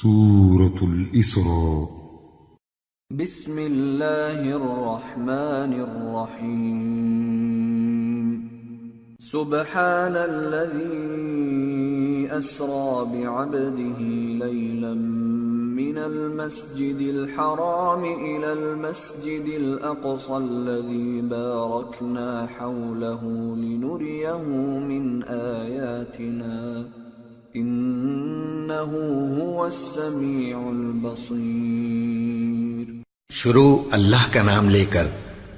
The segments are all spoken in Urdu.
سورة الإسراء. بسم الله الرحمن الرحيم. سبحان الذي أسرى بعبده ليلا من المسجد الحرام إلى المسجد الأقصى الذي باركنا حوله لنريه من آياتنا إنه هو السميع البصير. شروع اللہ کا نام لے کر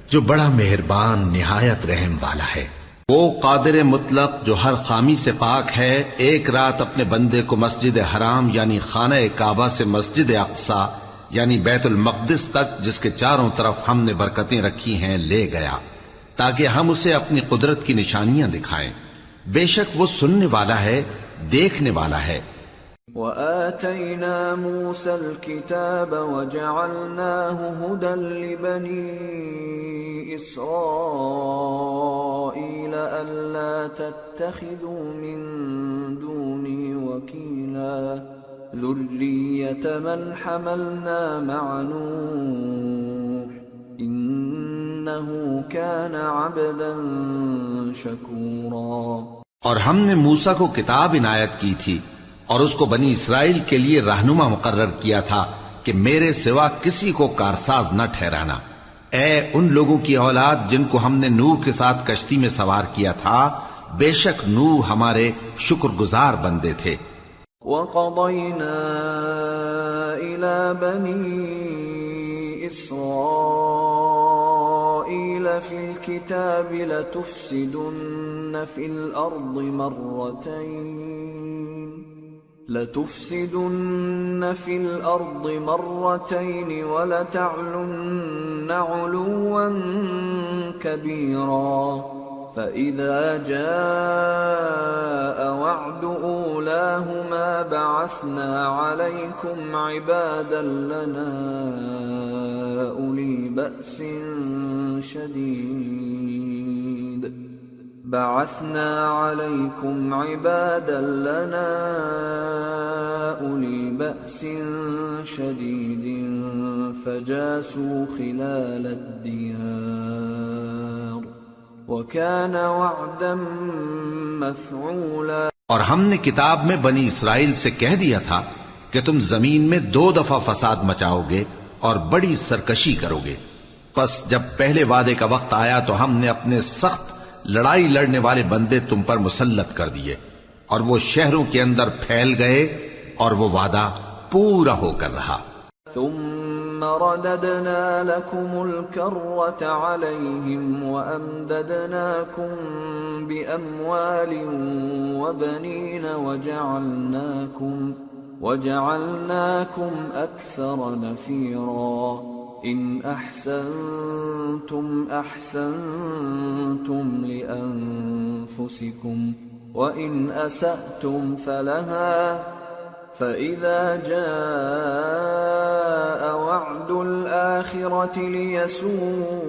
جو بڑا مہربان نہایت رحم والا ہے. وہ قادر مطلق جو ہر خامی سے پاک ہے، ایک رات اپنے بندے کو مسجد حرام یعنی خانہ کعبہ سے مسجد اقصی یعنی بیت المقدس تک، جس کے چاروں طرف ہم نے برکتیں رکھی ہیں، لے گیا تاکہ ہم اسے اپنی قدرت کی نشانیاں دکھائیں. بے شک وہ سننے والا ہے، دیکھنے والا ہے. وآتينا موسى الكتاب وجعلناه هدى لبني إسرائيل ألا تتخذوا من دوني وكيلا ذرية من حملنا مع نوح إنه كان عبدا شكورا. اور ہم نے موسیٰ کو کتاب عنایت کی تھی اور اس کو بنی اسرائیل کے لیے رہنما مقرر کیا تھا کہ میرے سوا کسی کو کارساز نہ ٹھہرانا. اے ان لوگوں کی اولاد جن کو ہم نے نوح کے ساتھ کشتی میں سوار کیا تھا، بے شک نوح ہمارے شکر گزار بندے تھے. وَقَضَيْنَا إِلَى بَنِي إِسْرَائِيلَ فِي الْكِتَابِ لَتُفْسِدُنَّ فِي الْأَرْضِ مَرَّتَيْنِ وَلَتَعْلُنَّ عُلُوًّا كَبِيرًا. فَإِذَا جَاءَ وَعْدُ أُولَاهُمَا بَعَثْنَا عَلَيْكُمْ عِبَادًا لَنَا أُولِي بَأْسٍ شَدِيدٍ فَجَاسُوا خِلَالَ الدِّيَارِ وَكَانَ وَعْدًا مَفْعُولًا. اور ہم نے کتاب میں بنی اسرائیل سے کہہ دیا تھا کہ تم زمین میں 2 دفعہ فساد مچاؤ گے اور بڑی سرکشی کرو گے. پس جب پہلے وعدے کا وقت آیا تو ہم نے اپنے سخت لڑائی لڑنے والے بندے تم پر مسلط کر دیے اور وہ شہروں کے اندر پھیل گئے اور وہ وعدہ پورا ہو کر رہا. ثم رددنا لكم الكرة عليهم وأمددناكم بأموال وبنين وجعلناكم أكثر نفيرا. إن أحسنتم أحسنتم لأنفسكم وإن أسأتم فلها. فإذا جاء وعد الآخرة ليسوءوا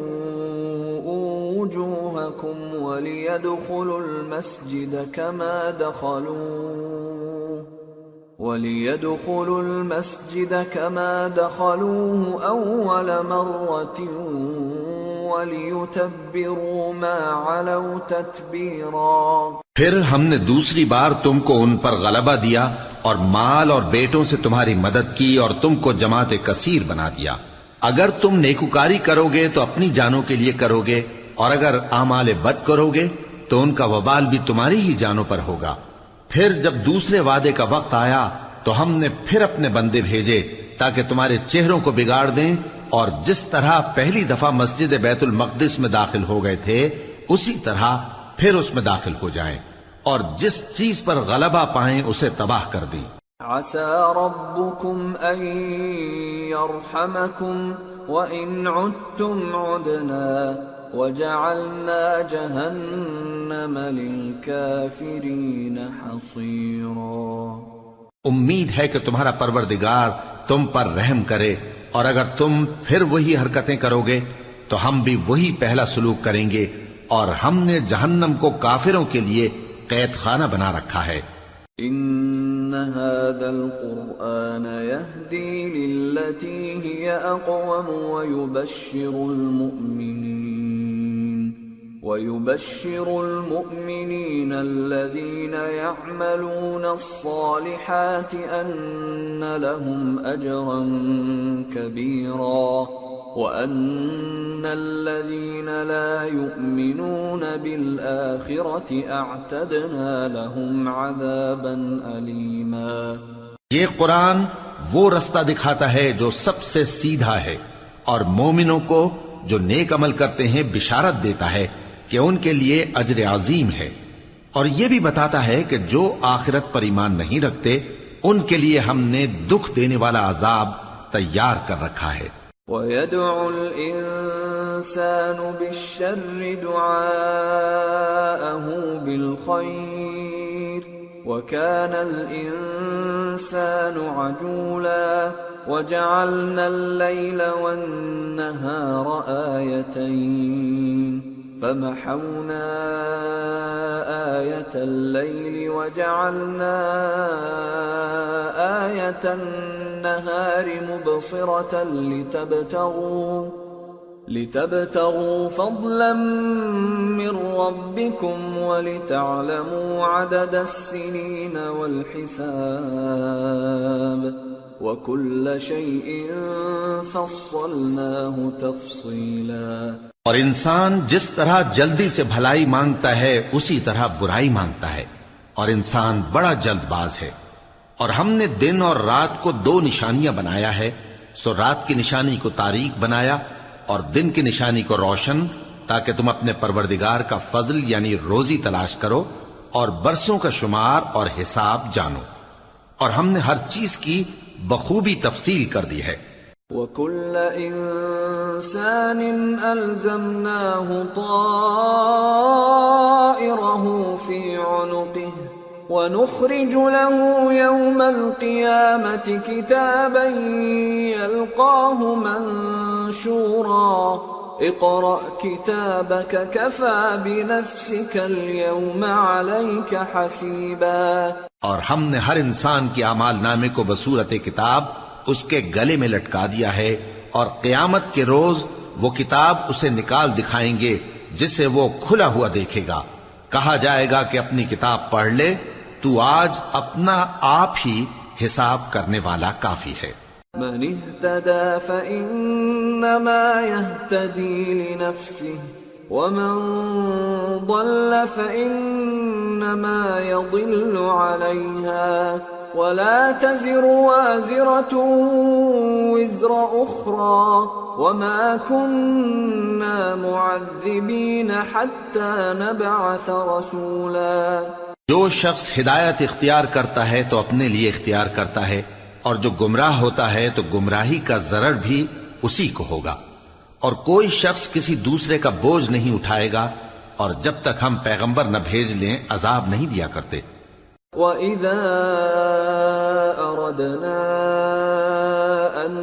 وجوهكم وليدخلوا المسجد كما دخلوه أول مرة وليتبروا ما علوا تتبيرا. پھر ہم نے دوسری بار تم کو ان پر غلبہ دیا اور مال اور بیٹوں سے تمہاری مدد کی اور تم کو جماعت کثیر بنا دیا. اگر تم نیکوکاری کرو گے تو اپنی جانوں کے لیے کرو گے، اور اگر اعمال بد کرو گے تو ان کا وبال بھی تمہاری ہی جانوں پر ہوگا. پھر جب دوسرے وعدے کا وقت آیا تو ہم نے پھر اپنے بندے بھیجے تاکہ تمہارے چہروں کو بگاڑ دیں، اور جس طرح پہلی دفعہ مسجد بیت المقدس میں داخل ہو گئے تھے اسی طرح پھر اس میں داخل ہو جائیں، اور جس چیز پر غلبہ پائیں اسے تباہ کر دیں. عسى ربكم أن يرحمكم وإن عدتم عدنا وجعلنا جهنم للكافرين حصيرا. امید ہے کہ تمہارا پروردگار تم پر رحم کرے، اور اگر تم پھر وہی حرکتیں کرو گے تو ہم بھی وہی پہلا سلوک کریں گے، اور ہم نے جہنم کو کافروں کے لیے قید خانہ بنا رکھا ہے. ان هذا القرآن يهدي للتي هي أقوم ويبشر المؤمنين الذين يعملون الصالحات أن لهم أجرا كبيرا وأن الذين لا يؤمنون بالآخرة أعتدنا لهم عذابا أليما۔ یہ قرآن وہ رستہ دکھاتا ہے جو سب سے سیدھا ہے، اور مومنوں کو جو نیک عمل کرتے ہیں بشارت دیتا ہے کہ ان کے لیے اجر عظیم ہے، اور یہ بھی بتاتا ہے کہ جو آخرت پر ایمان نہیں رکھتے ان کے لیے ہم نے دکھ دینے والا عذاب تیار کر رکھا ہے۔ وَيَدْعُ الْإِنسَانُ بِالشَّرِّ دُعَاءَهُ بِالْخَيْرِ وَكَانَ الْإِنسَانُ عَجُولًا وَجَعَلْنَا اللَّيْلَ وَالنَّهَارَ آيَتَيْنِ فَمَحَوْنَا آيَةَ اللَّيْلِ وَجَعَلْنَا آيَةَ النَّهَارِ مُبْصِرَةً لِتَبْتَغُوا فَضْلًا مِّن رَّبِّكُمْ وَلِتَعْلَمُوا عَدَدَ السِّنِينَ وَالْحِسَابَ وَكُلَّ شَيْءٍ فَصَّلْنَاهُ تَفْصِيلًا۔ اور انسان جس طرح جلدی سے بھلائی مانگتا ہے اسی طرح برائی مانگتا ہے، اور انسان بڑا جلد باز ہے۔ اور ہم نے دن اور رات کو دو نشانیاں بنایا ہے، سو رات کی نشانی کو تاریک بنایا اور دن کی نشانی کو روشن، تاکہ تم اپنے پروردگار کا فضل یعنی روزی تلاش کرو اور برسوں کا شمار اور حساب جانو، اور ہم نے ہر چیز کی بخوبی تفصیل کر دی ہے۔ وَكُلَّ إِنسَانٍ أَلْزَمْنَاهُ طَائِرَهُ فِي عُنُقِهِ وَنُخْرِجُ لَهُ يَوْمَ الْقِيَامَةِ كِتَابًا يَلْقَاهُ مَنشُورًا اقْرَأْ كِتَابَكَ كَفَى بِنَفْسِكَ الْيَوْمَ عَلَيْكَ حَسِيبًا۔ اور ہم نے ہر انسان کے اعمال نامے کو بصورت کتاب اس کے گلے میں لٹکا دیا ہے، اور قیامت کے روز وہ کتاب اسے نکال دکھائیں گے جسے وہ کھلا ہوا دیکھے گا۔ کہا جائے گا کہ اپنی کتاب پڑھ لے، تو آج اپنا آپ ہی حساب کرنے والا کافی ہے۔ من اهتدى فإنما يهتدي لنفسه ومن ضل فإنما يضل عليها ولا تزر وازرة وزر أخرى وما كنا معذبين حتى نبعث رسولا۔ جو شخص ہدایت اختیار کرتا ہے تو اپنے لیے اختیار کرتا ہے، اور جو گمراہ ہوتا ہے تو گمراہی کا ضرر بھی اسی کو ہوگا، اور کوئی شخص کسی دوسرے کا بوجھ نہیں اٹھائے گا، اور جب تک ہم پیغمبر نہ بھیج لیں عذاب نہیں دیا کرتے۔ وَإِذَا أَرَدْنَا أَن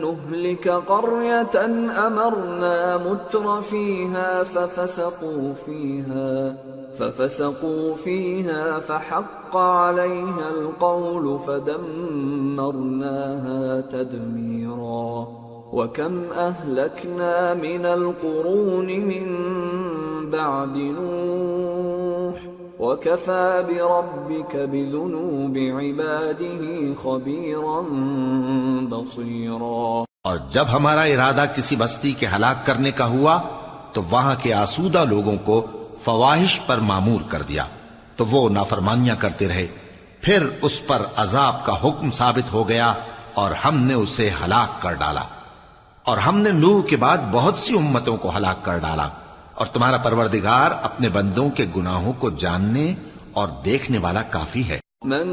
نُهْلِكَ قَرْيَةً أَمَرْنَا مُتْرَ فِيهَا فَفَسَقُوا فِيهَا فَحَقَّ عَلَيْهَا الْقَوْلُ فَدَمَّرْنَاهَا تَدْمِيرًا۔ وَكَمْ أَهْلَكْنَا مِنَ الْقُرُونِ مِنْ بَعْدِ نُوحٍ وَكَفَى بِرَبِّكَ بِذُنُوبِ عِبَادِهِ خَبِيرًا بَصِيرًا۔ اور جب ہمارا ارادہ کسی بستی کے ہلاک کرنے کا ہوا تو وہاں کے آسودہ لوگوں کو فواحش پر معمور کر دیا، تو وہ نافرمانیاں کرتے رہے، پھر اس پر عذاب کا حکم ثابت ہو گیا اور ہم نے اسے ہلاک کر ڈالا۔ اور ہم نے نوح کے بعد بہت سی امتوں کو ہلاک کر ڈالا، اور تمہارا پروردگار اپنے بندوں کے گناہوں کو جاننے اور دیکھنے والا کافی ہے۔ من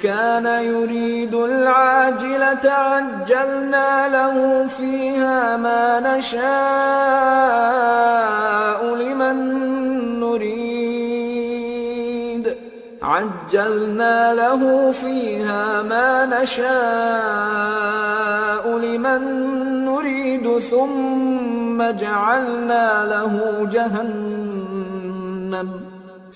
كان يريد العاجلة عجلنا له فيها ما نشاء لمن نريد عجلنا له فيها ما نشاء لمن نريد ثم جعلنا له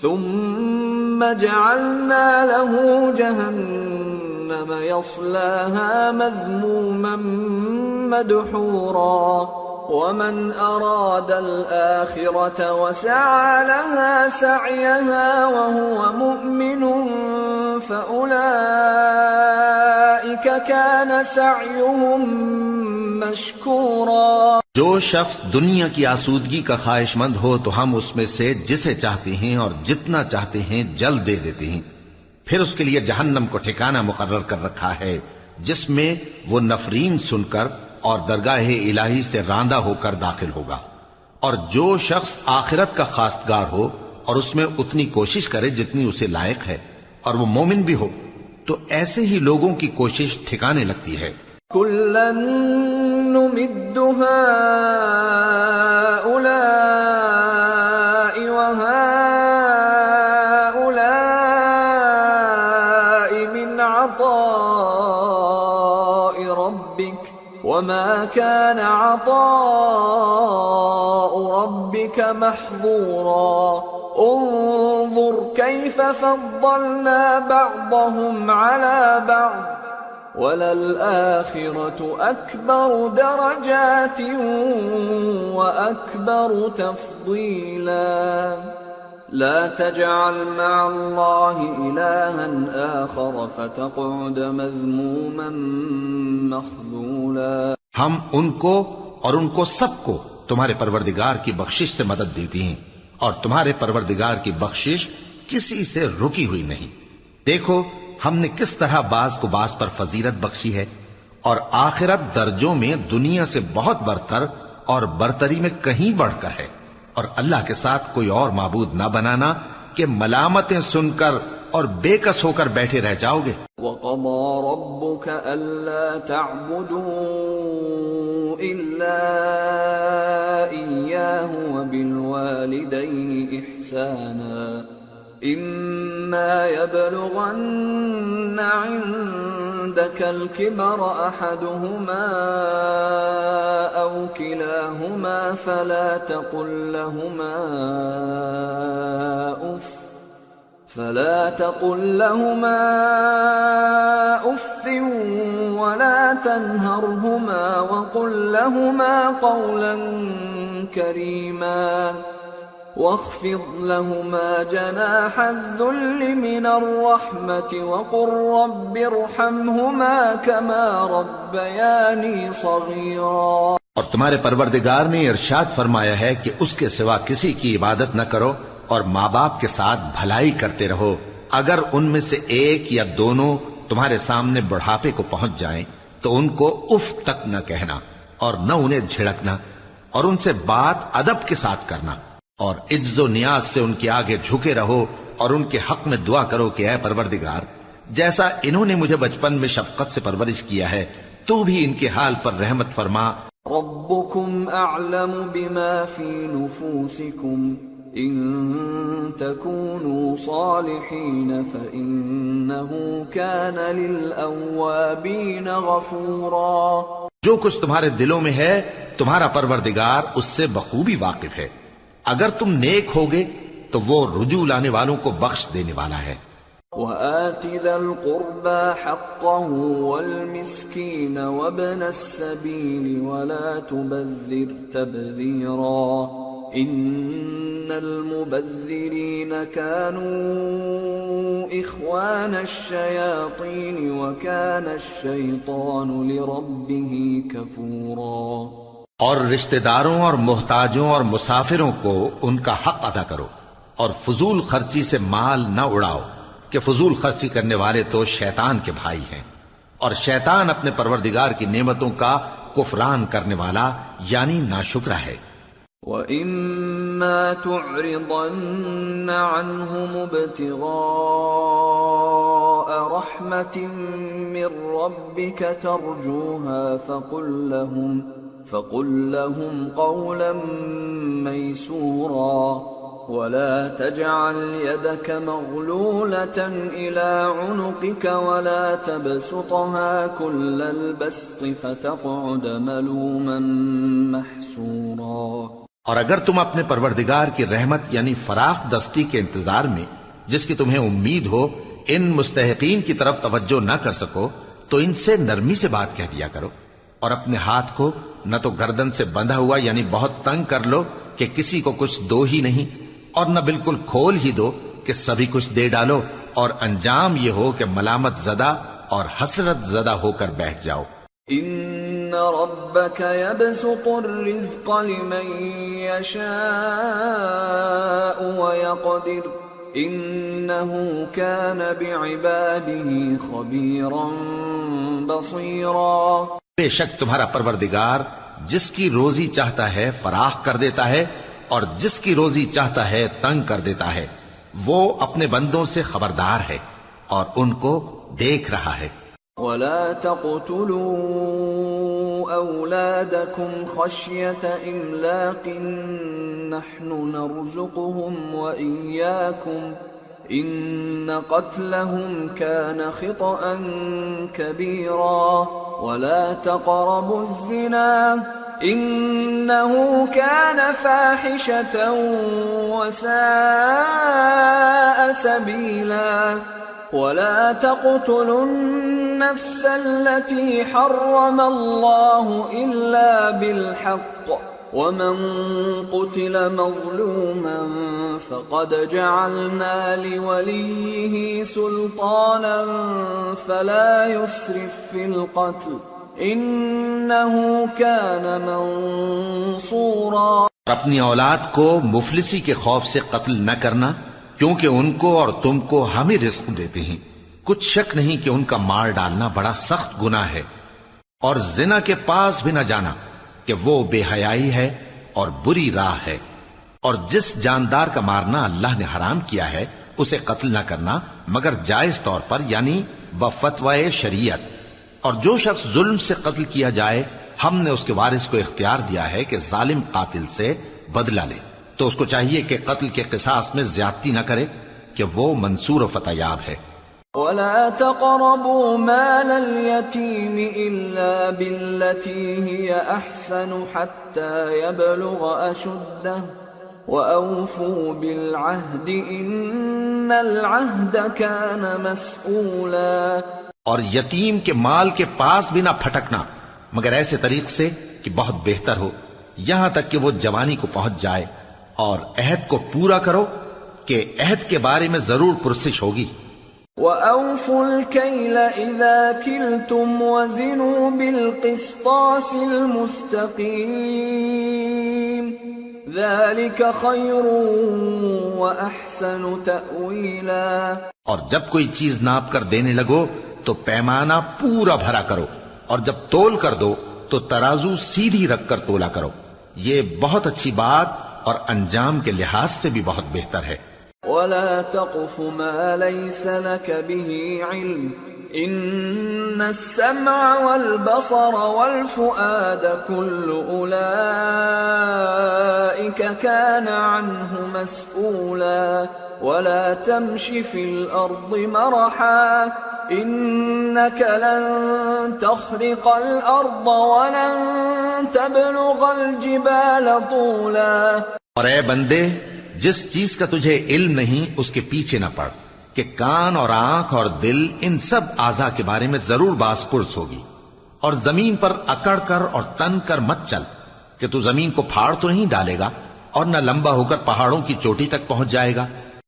ثم جعلنا له جهنم يصلاها مذموما مدحورا ومن أراد الآخرة وسعى لها سعيها وهو مؤمن فأولئك كان سعيهم مشكورا. جو شخص دنیا کی آسودگی کا خواہش مند ہو تو ہم اس میں سے جسے چاہتے ہیں اور جتنا چاہتے ہیں جلد دے دیتے ہیں. پھر اس کے لیے جہنم کو ٹھکانہ مقرر کر رکھا ہے جس میں وہ نفرین سن کر اور درگاہ الہی سے راندہ ہو کر داخل ہوگا. اور جو شخص آخرت کا خواستگار ہو اور اس میں اتنی کوشش کرے جتنی اسے لائق ہے اور وہ مومن بھی ہو تو ایسے ہی لوگوں کی کوشش ٹھکانے لگتی ہے. كُلًّا نُمِدُّ هَؤُلَاءِ وَهَؤُلَاءِ مِنْ عَطَاءِ رَبِّكَ وَمَا كَانَ عَطَاءُ رَبِّكَ مَحْظُورًا. انظر كيف فضلنا بعضهم على بعض وَلَلْآخِرَةُ أَكْبَرُ دَرَجَاتٍ وَأَكْبَرُ تَفْضِيلًا. لَا تَجْعَلْ مَعَ اللَّهِ إِلَٰهًا آخَرَ فَتَقْعُدَ مَذْمُومًا مَخْذُولًا. ہم ان کو اور ان کو سب کو تمہارے پروردگار کی بخشش سے مدد دیتی ہیں اور تمہارے پروردگار کی بخشش کسی سے رکی ہوئی نہیں. دیکھو ہم نے کس طرح بعض کو بعض پر فضیلت بخشی ہے اور آخرت درجوں میں دنیا سے بہت برتر اور برتری میں کہیں بڑھ کر ہے. اور اللہ کے ساتھ کوئی اور معبود نہ بنانا کہ ملامتیں سن کر اور بے کس ہو کر بیٹھے رہ جاؤ گے. وَقَضَى رَبُّكَ أَلَّا تَعْبُدُوا إِلَّا إِيَّاهُ وَبِالْوَالِدَيْنِ إِحْسَانًا. إِمَّا يَبْلُغَنَّ عِندَكَ الْكِبَرَ أَحَدُهُمَا أَوْ كِلَاهُمَا فَلَا تَقُل لَّهُمَا أُفٍّ وَلَا تَنْهَرْهُمَا وَقُل لَّهُمَا قَوْلًا كَرِيمًا. واخفض لهما جناح الذل من الرحمة وقل رب ارحمهما كما ربياني صغيرا. اور تمہارے پروردگار نے ارشاد فرمایا ہے کہ اس کے سوا کسی کی عبادت نہ کرو اور ماں باپ کے ساتھ بھلائی کرتے رہو. اگر ان میں سے ایک یا دونوں تمہارے سامنے بڑھاپے کو پہنچ جائیں تو ان کو اف تک نہ کہنا اور نہ انہیں جھڑکنا اور ان سے بات ادب کے ساتھ کرنا اور عجز و نیاز سے ان کے آگے جھکے رہو اور ان کے حق میں دعا کرو کہ اے پروردگار جیسا انہوں نے مجھے بچپن میں شفقت سے پرورش کیا ہے تو بھی ان کے حال پر رحمت فرما. ربكم اعلم بما في نفوسكم ان تكونوا صالحين فانه كان للاوابين غفورا. جو کچھ تمہارے دلوں میں ہے تمہارا پروردگار اس سے بخوبی واقف ہے. اگر تم نیک ہوگے تو وہ رجوع لانے والوں کو بخش دینے والا ہے. وَآتِ ذَا الْقُرْبَى حَقَّهُ وَالْمِسْكِينَ وَابْنَ السَّبِيلِ وَلَا تُبَذِّرْ تَبْذِيرًا إِنَّ الْمُبَذِّرِينَ كَانُوا إِخْوَانَ الشَّيَاطِينِ وَكَانَ الشَّيْطَانُ لِرَبِّهِ كَفُورًا. اور رشتہ داروں اور محتاجوں اور مسافروں کو ان کا حق ادا کرو اور فضول خرچی سے مال نہ اڑاؤ کہ فضول خرچی کرنے والے تو شیطان کے بھائی ہیں اور شیطان اپنے پروردگار کی نعمتوں کا کفران کرنے والا یعنی ناشکرا ہے. وَإِمَّا تُعْرِضَنَّ عَنْهُمُ ابْتِغَاءَ رَحْمَةٍ مِّن رَّبِّكَ تَرْجُوهَا فقل لهم قولا ميسورا ولا تجعل يدك مغلولة إلى عنقك ولا تبسطها كل البسط فتقعد ملوما محسورا. اور اگر تم اپنے پروردگار کی رحمت یعنی فراخ دستی کے انتظار میں جس کی تمہیں امید ہو ان مستحقین کی طرف توجہ نہ کر سکو تو ان سے نرمی سے بات کہہ دیا کرو، اور اپنے ہاتھ کو نہ تو گردن سے بندھا ہوا یعنی بہت تنگ کر لو کہ کسی کو کچھ دو ہی نہیں، اور نہ بالکل کھول ہی دو کہ سبھی کچھ دے ڈالو، اور انجام یہ ہو کہ ملامت زدہ اور حسرت زدہ ہو کر بیٹھ جاؤ۔ ان ربك يبسط الرزق لمن يشاء ويقدر انه كان بعباده خبيرا بصيرا۔ بے شک تمہارا پروردگار جس کی روزی چاہتا ہے فراخ کر دیتا ہے اور جس کی روزی چاہتا ہے تنگ کر دیتا ہے، وہ اپنے بندوں سے خبردار ہے اور ان کو دیکھ رہا ہے۔ ولا تقتلوا أولادكم خشية إملاق نحن نرزقهم وإياكم إن قتلهم كان خطأ كبيرا ولا تقربوا الزنا إنه كان فاحشة وساء سبيلا ولا تقتلوا النفس التي حرم الله إلا بالحق ومن قتل مظلوما فقد جعلنا لوليه سلطانا فلا يسرف في القتل إنه كان منصورا۔ اپنی اولاد کو مفلسی کے خوف سے قتل نہ کرنا، کیونکہ ان کو اور تم کو ہم ہی رزق دیتے ہیں، کچھ شک نہیں کہ ان کا مار ڈالنا بڑا سخت گناہ ہے، اور زنا کے پاس بھی نہ جانا کہ وہ بے حیائی ہے اور بری راہ ہے، اور جس جاندار کا مارنا اللہ نے حرام کیا ہے اسے قتل نہ کرنا مگر جائز طور پر یعنی بفتوائے شریعت، اور جو شخص ظلم سے قتل کیا جائے ہم نے اس کے وارث کو اختیار دیا ہے کہ ظالم قاتل سے بدلہ لے، تو اس کو چاہیے کہ قتل کے قصاص میں زیادتی نہ کرے کہ وہ منصور و فتح یاب ہے۔ ولا تقربوا مال اليتيم إلا بالتي هي أحسن حتى يبلغ أشده وأوفوا بالعهد إن العهد كان مسؤولا۔ اور یتیم کے مال کے پاس بھی نہ پھٹکنا مگر ایسے طریق سے کہ بہت بہتر ہو، یہاں تک کہ وہ جوانی کو پہنچ جائے، اور عہد کو پورا کرو کہ عہد کے بارے میں ضرور پرسش ہوگی۔ وَأَوْفُوا الْكَيْلَ إِذَا كِلْتُمْ وَزِنُوا بِالْقِسْطَاسِ الْمُسْتَقِيمِ ذَلِكَ خَيْرٌ وَأَحْسَنُ تَأْوِيلًا۔ اور جب کوئی چیز ناپ کر دینے لگو تو پیمانہ پورا بھرا کرو، اور جب تول کر دو تو ترازو سیدھی رکھ کر تولا کرو، یہ بہت اچھی بات اور انجام کے لحاظ سے بھی بہت بہتر ہے۔ ولا تقف ما ليس لك به علم إن السمع والبصر والفؤاد كل أولئك كان عنه مسؤولا ولا تمش في الأرض مرحا إنك لن تخرق الأرض ولن تبلغ الجبال طولا۔ اور اے بندے، جس چیز کا تجھے علم نہیں اس کے پیچھے نہ پڑ کہ کان اور آنکھ اور دل ان سب اعضاء کے بارے میں ضرور باز پرس ہوگی، اور زمین پر اکڑ کر اور تن کر مت چل کہ تو زمین کو پھاڑ تو نہیں ڈالے گا اور نہ لمبا ہو کر پہاڑوں کی چوٹی تک پہنچ جائے گا۔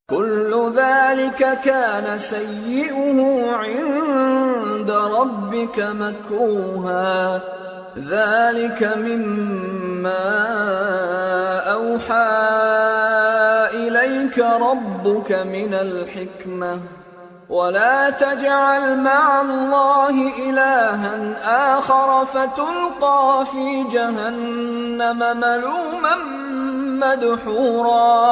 كل ذلك كان سيئه عند ربك مكروها ذلك مما أوحى إليك ربك من الحكمة ولا تجعل مع الله إلها آخر فتلقى في جهنم ملوما مدحورا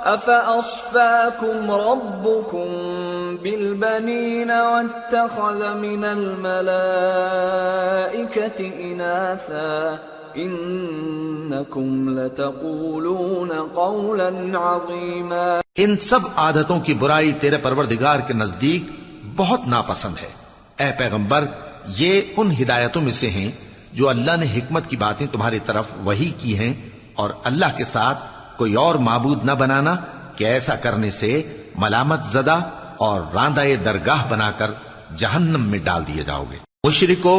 أفأصفاكم ربكم بالبنين واتخذ من الملائكة إناثا إنكم لتقولون قولا عظيما۔ ان سب عادتوں کی برائی تیرے پروردگار کے نزدیک بہت ناپسند ہے۔ اے پیغمبر، یہ ان ہدایتوں میں سے ہیں جو اللہ نے حکمت کی باتیں تمہاری طرف وحی کی ہیں، اور اللہ کے ساتھ کوئی اور معبود نہ بنانا کہ ایسا کرنے سے ملامت زدہ اور راندہ درگاہ بنا کر جہنم میں ڈال دیے جاؤ گے۔ مشرکو،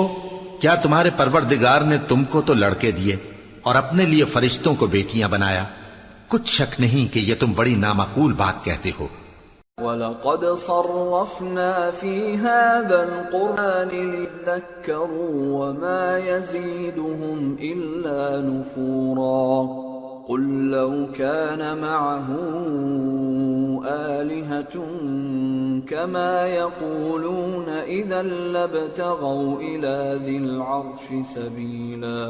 کیا تمہارے پروردگار نے تم کو تو لڑکے دیے اور اپنے لیے فرشتوں کو بیٹیاں بنایا؟ کچھ شک نہیں کہ یہ تم بڑی نامعقول بات کہتے ہو۔ وَلَقَدْ صَرَّفْنَا فِي هَذَا الْقُرْآنِ لِيَذَّكَّرُوا وَمَا يَزِيدُهُمْ إِلَّا نُفُورًا قُلْ لَوْ كَانَ مَعَهُ آلِهَةٌ كَمَا يَقُولُونَ إِذًا لَابْتَغَوْا إِلَى ذِي الْعَرْشِ سَبِيلًا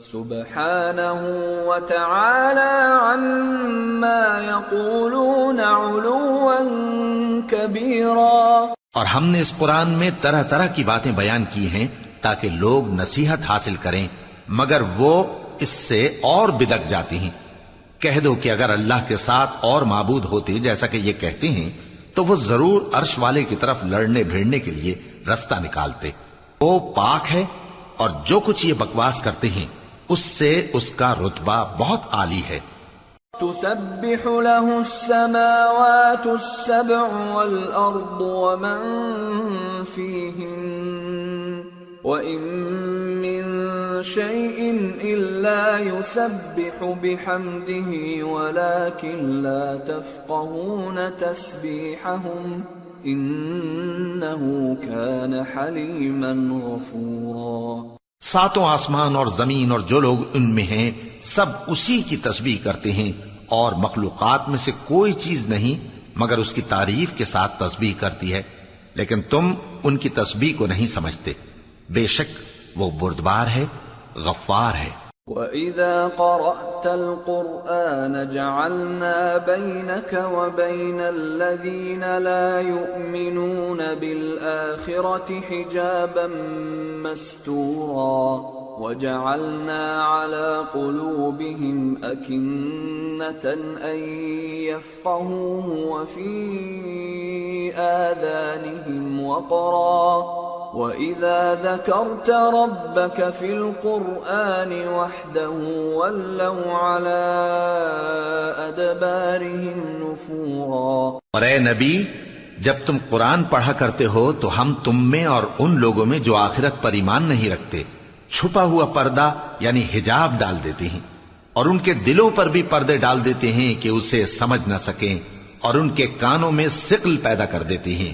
سبحانه وتعالى عما يقولون علوا كبيرا۔ اور ہم نے اس قرآن میں طرح طرح کی باتیں بیان کی ہیں تاکہ لوگ نصیحت حاصل کریں، مگر وہ اس سے اور بدک جاتی ہیں۔ کہہ دو کہ اگر اللہ کے ساتھ اور معبود ہوتے جیسا کہ یہ کہتے ہیں تو وہ ضرور عرش والے کی طرف لڑنے بھیڑنے کے لیے رستہ نکالتے۔ وہ پاک ہے اور جو کچھ یہ بکواس کرتے ہیں اس سے اس کا رتبہ بہت عالی ہے۔ تسبح له السماوات السبع والأرض ومن فيهن وإن من شيء إلا يسبح بحمده ولكن لا تفقهون تسبيحهم إنه كان حليما غفورا۔ ساتوں آسمان اور زمین اور جو لوگ ان میں ہیں سب اسی کی تسبیح کرتے ہیں، اور مخلوقات میں سے کوئی چیز نہیں مگر اس کی تعریف کے ساتھ تسبیح کرتی ہے، لیکن تم ان کی تسبیح کو نہیں سمجھتے۔ بے شک وہ بردبار ہے، غفار ہے۔ وَإِذَا قَرَأْتَ الْقُرْآنَ جَعَلْنَا بَيْنَكَ وَبَيْنَ الَّذِينَ لَا يُؤْمِنُونَ بِالْآخِرَةِ حِجَابًا مَسْتُورًا وَجَعَلْنَا عَلَى قُلُوبِهِمْ أَكِنَّةً أَن يَفْقَهُوهُ وَفِي آذَانِهِمْ وَقْرًا وَإِذَا ذَكَرْتَ رَبَّكَ فِي الْقُرْآنِ وَحْدَهُ وَلَّوْا عَلَىٰ أَدْبَارِهِمْ نُفُورًا۔ اور اے نبی، جب تم قرآن پڑھا کرتے ہو تو ہم تم میں اور ان لوگوں میں جو آخرت پر ایمان نہیں رکھتے چھپا ہوا پردہ یعنی حجاب ڈال دیتے ہیں، اور ان کے دلوں پر بھی پردے ڈال دیتے ہیں کہ اسے سمجھ نہ سکیں، اور ان کے کانوں میں ثقل پیدا کر دیتے ہیں۔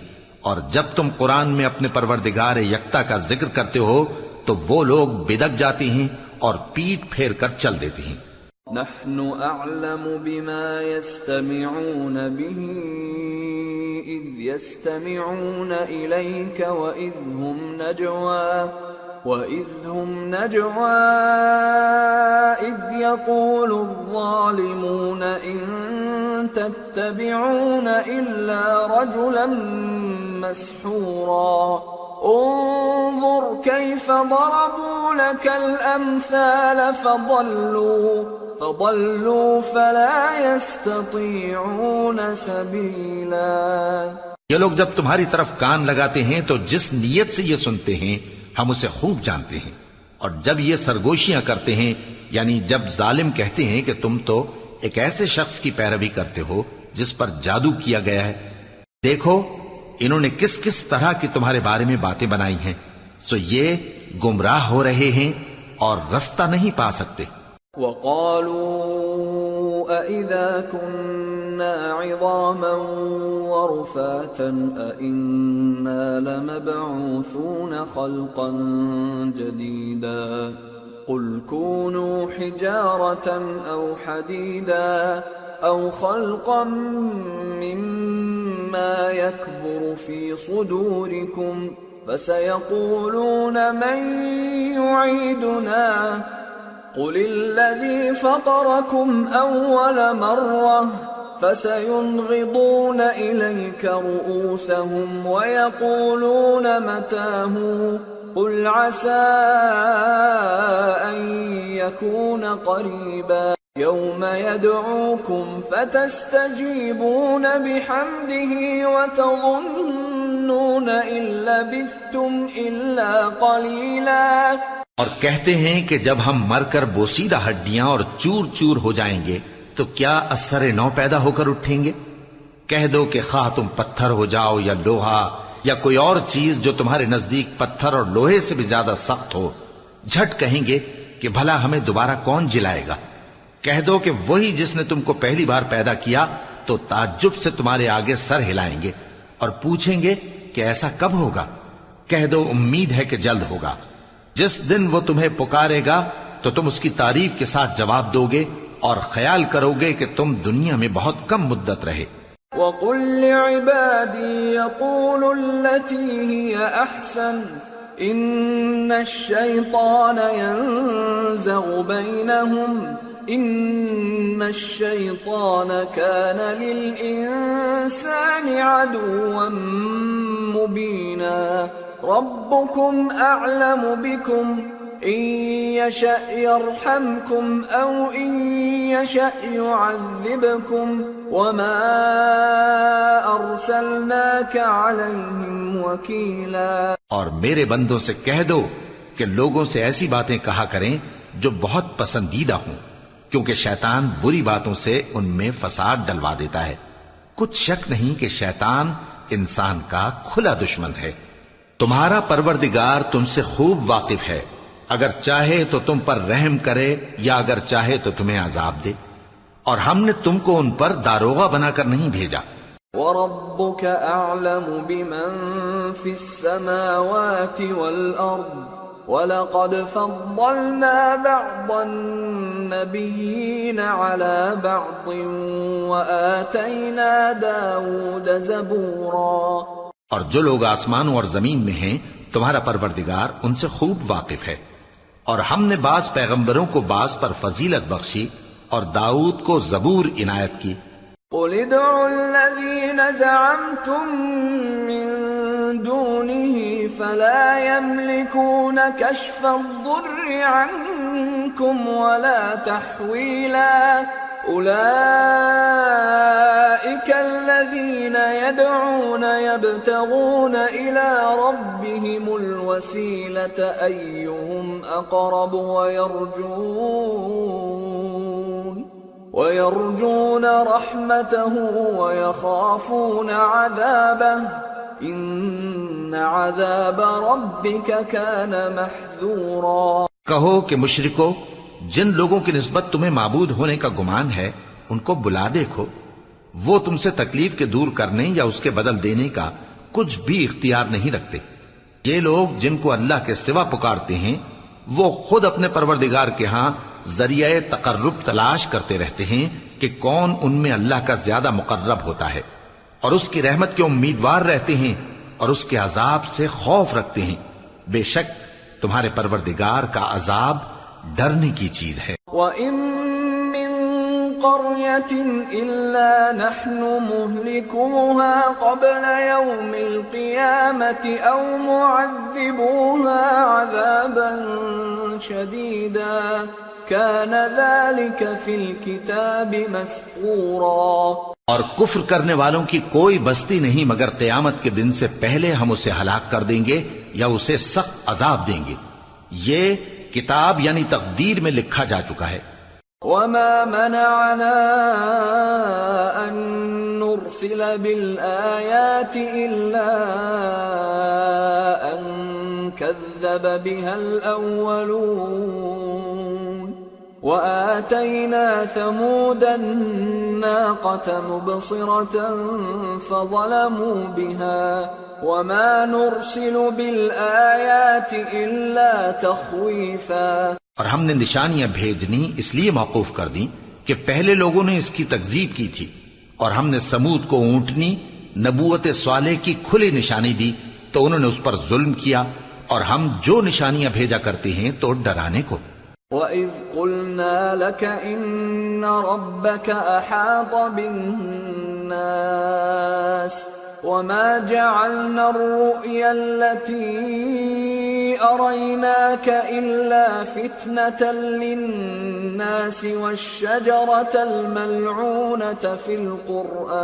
اور جب تم قرآن میں اپنے پروردگار یکتا کا ذکر کرتے ہو تو وہ لوگ بدک جاتے ہیں اور پیٹ پھیر کر چل دیتے ہیں۔ نحن اعلم بما يستمعون به اذ يستمعون اليك وإذ هم نجوى إذ يقول الظالمون إن تتبعون إلا رجلا مسحورا انظر كيف ضربوا لك الأمثال فضلوا فلا يستطيعون سبيلا۔ یہ لوگ جب تمہاری طرف کان لگاتے ہیں تو جس نیت سے یہ سنتے ہیں ہم اسے خوب جانتے ہیں، اور جب یہ سرگوشیاں کرتے ہیں یعنی جب ظالم کہتے ہیں کہ تم تو ایک ایسے شخص کی پیروی کرتے ہو جس پر جادو کیا گیا ہے، دیکھو انہوں نے کس کس طرح کی تمہارے بارے میں باتیں بنائی ہیں، سو یہ گمراہ ہو رہے ہیں اور رستہ نہیں پا سکتے۔ وَقَالُوا أَإِذَا كُنَّا عِظَامًا وَرُفَاتًا أَإِنَّا لَمَبْعُوثُونَ خَلْقًا جَدِيدًا قُلْ كُونُوا حِجَارَةً أَوْ حَدِيدًا أَوْ خَلْقًا مِّمَّا يَكْبُرُ فِي صُدُورِكُمْ فَسَيَقُولُونَ مَن يُعِيدُنَا قُلِ الَّذِي فَطَرَكُمْ أَوَّلَ مَرَّةٍ فَسَيُنْغِضُونَ إِلَيْكَ رُؤُوسَهُمْ وَيَقُولُونَ مَتَىٰ قُلْ عَسَىٰ أَن يَكُونَ قَرِيبًا يَوْمَ يَدْعُوكُمْ فَتَسْتَجِيبُونَ بِحَمْدِهِ وَتَظُنُّونَ إِن لَّبِثْتُمْ إِلَّا قَلِيلًا۔ اور کہتے ہیں کہ جب ہم مر کر بوسیدہ ہڈیاں اور چور چور ہو جائیں گے تو کیا اثر نو پیدا ہو کر اٹھیں گے؟ کہہ دو کہ خواہ تم پتھر ہو جاؤ یا لوہا یا کوئی اور چیز جو تمہارے نزدیک پتھر اور لوہے سے بھی زیادہ سخت ہو، جھٹ کہیں گے کہ بھلا ہمیں دوبارہ کون جلائے گا؟ کہہ دو کہ وہی جس نے تم کو پہلی بار پیدا کیا تو تعجب سے تمہارے آگے سر ہلائیں گے اور پوچھیں گے کہ ایسا کب ہوگا؟ کہہ دو امید ہے کہ جلد ہوگا۔ جس دن وہ تمہیں پکارے گا تو تم اس کی تعریف کے ساتھ جواب دو گے اور خیال کرو گے کہ تم دنیا میں بہت کم مدت رہے۔ وَقُلْ لِعِبَادِي يَقُولُوا الَّتِي هِيَ أَحْسَنُ إِنَّ الشَّيْطَانَ يَنزَغُ بَيْنَهُمْ إِنَّ الشَّيْطَانَ كَانَ لِلْإِنسَانِ عَدُوًّا مُبِينًا رَبُّكُمْ أَعْلَمُ بِكُمْ إِن يَشَأْ يَرْحَمْكُمْ أَوْ إِن يَشَأْ يُعَذِّبْكُمْ وَمَا أَرْسَلْنَاكَ عَلَيْهِمْ وَكِيلًا۔ اور میرے بندوں سے کہہ دو کہ لوگوں سے ایسی باتیں کہا کریں جو بہت پسندیدہ ہوں، کیونکہ شیطان بری باتوں سے ان میں فساد ڈلوا دیتا ہے۔ کچھ شک نہیں کہ شیطان انسان کا کھلا دشمن ہے۔ تمہارا پروردگار تم سے خوب واقف ہے، اگر چاہے تو تم پر رحم کرے یا اگر چاہے تو تمہیں عذاب دے، اور ہم نے تم کو ان پر داروغہ بنا کر نہیں بھیجا۔ وَرَبُّكَ أَعْلَمُ بِمَن فِي السَّمَاوَاتِ وَالْأَرْضِ وَلَقَدْ فَضَّلْنَا بَعْضَ النَّبِيِّينَ عَلَى بَعْضٍ وَآتَيْنَا دَاوُودَ زَبُورًا۔ اور جو لوگ آسمانوں اور زمین میں ہیں تمہارا پروردگار ان سے خوب واقف ہے، اور ہم نے بعض پیغمبروں کو بعض پر فضیلت بخشی اور داؤد کو زبور عنایت کی۔ قُلِ ادْعُوا الَّذِينَ زَعَمْتُم مِّن دُونِهِ فَلَا يَمْلِكُونَ كَشْفَ الضُّرِّ عَنكُمْ وَلَا تَحْوِيلًا أُولَئِكَ الَّذِينَ يَدْعُونَ يَبْتَغُونَ إِلَى رَبِّهِمُ الْوَسِيلَةَ أَيُّهُمْ أَقْرَبُ وَيَرْجُونَ رَحْمَتَهُ وَيَخَافُونَ عَذَابَهُ إِنَّ عَذَابَ رَبِّكَ كَانَ مَحْذُورًا۔ کہو کہ مشرکو، جن لوگوں کی نسبت تمہیں معبود ہونے کا گمان ہے ان کو بلا دیکھو، وہ تم سے تکلیف کے دور کرنے یا اس کے بدل دینے کا کچھ بھی اختیار نہیں رکھتے۔ یہ لوگ جن کو اللہ کے سوا پکارتے ہیں وہ خود اپنے پروردگار کے ہاں ذریعہ تقرب تلاش کرتے رہتے ہیں کہ کون ان میں اللہ کا زیادہ مقرب ہوتا ہے، اور اس کی رحمت کے امیدوار رہتے ہیں اور اس کے عذاب سے خوف رکھتے ہیں۔ بے شک تمہارے پروردگار کا عذاب ڈرنے کی چیز ہے۔ وَإِن مِّن قَرْيَةٍ إِلَّا نَحْنُ مُهْلِكُوهَا قَبْلَ يَوْمِ الْقِيَامَةِ أَوْ مُعَذِّبُوهَا عَذَابًا شَدِيدًا كَانَ ذَلِكَ فِي الْكِتَابِ مَسْطُورًا۔ اور کفر کرنے والوں کی کوئی بستی نہیں مگر قیامت کے دن سے پہلے ہم اسے ہلاک کر دیں گے یا اسے سخت عذاب دیں گے، یہ کتاب یعنی تقدیر میں لکھا جا چکا ہے۔ وَمَا مَنَعَنَا أَن نُرْسِلَ بِالْآيَاتِ إِلَّا أَن كَذَّبَ بِهَا الْأَوَّلُونَ وَآتَيْنَا ثَمُودَ النَّاقَةَ مُبْصِرَةً فَظَلَمُوا بِهَا وَمَا نُرْسِلُ بِالْآيَاتِ إِلَّا تَخْوِيفًا۔ اور ہم نے نشانیاں بھیجنی اس لیے موقوف کر دیں کہ پہلے لوگوں نے اس کی تکذیب کی تھی، اور ہم نے سمود کو اونٹنی نبوت صالح کی کھلی نشانی دی تو انہوں نے اس پر ظلم کیا، اور ہم جو نشانیاں بھیجا کرتے ہیں تو ڈرانے کو۔ وَإِذْ قُلْنَا لَكَ إِنَّ رَبَّكَ أَحَاطَ بِالنَّاسِ وَمَا جَعَلْنَا الرُّؤْيَا الَّتِي أَرَيْنَاكَ إِلَّا فِتْنَةً لِلنَّاسِ وَالشَّجَرَةَ الْمَلْعُونَةَ فِي الْقُرْآنِ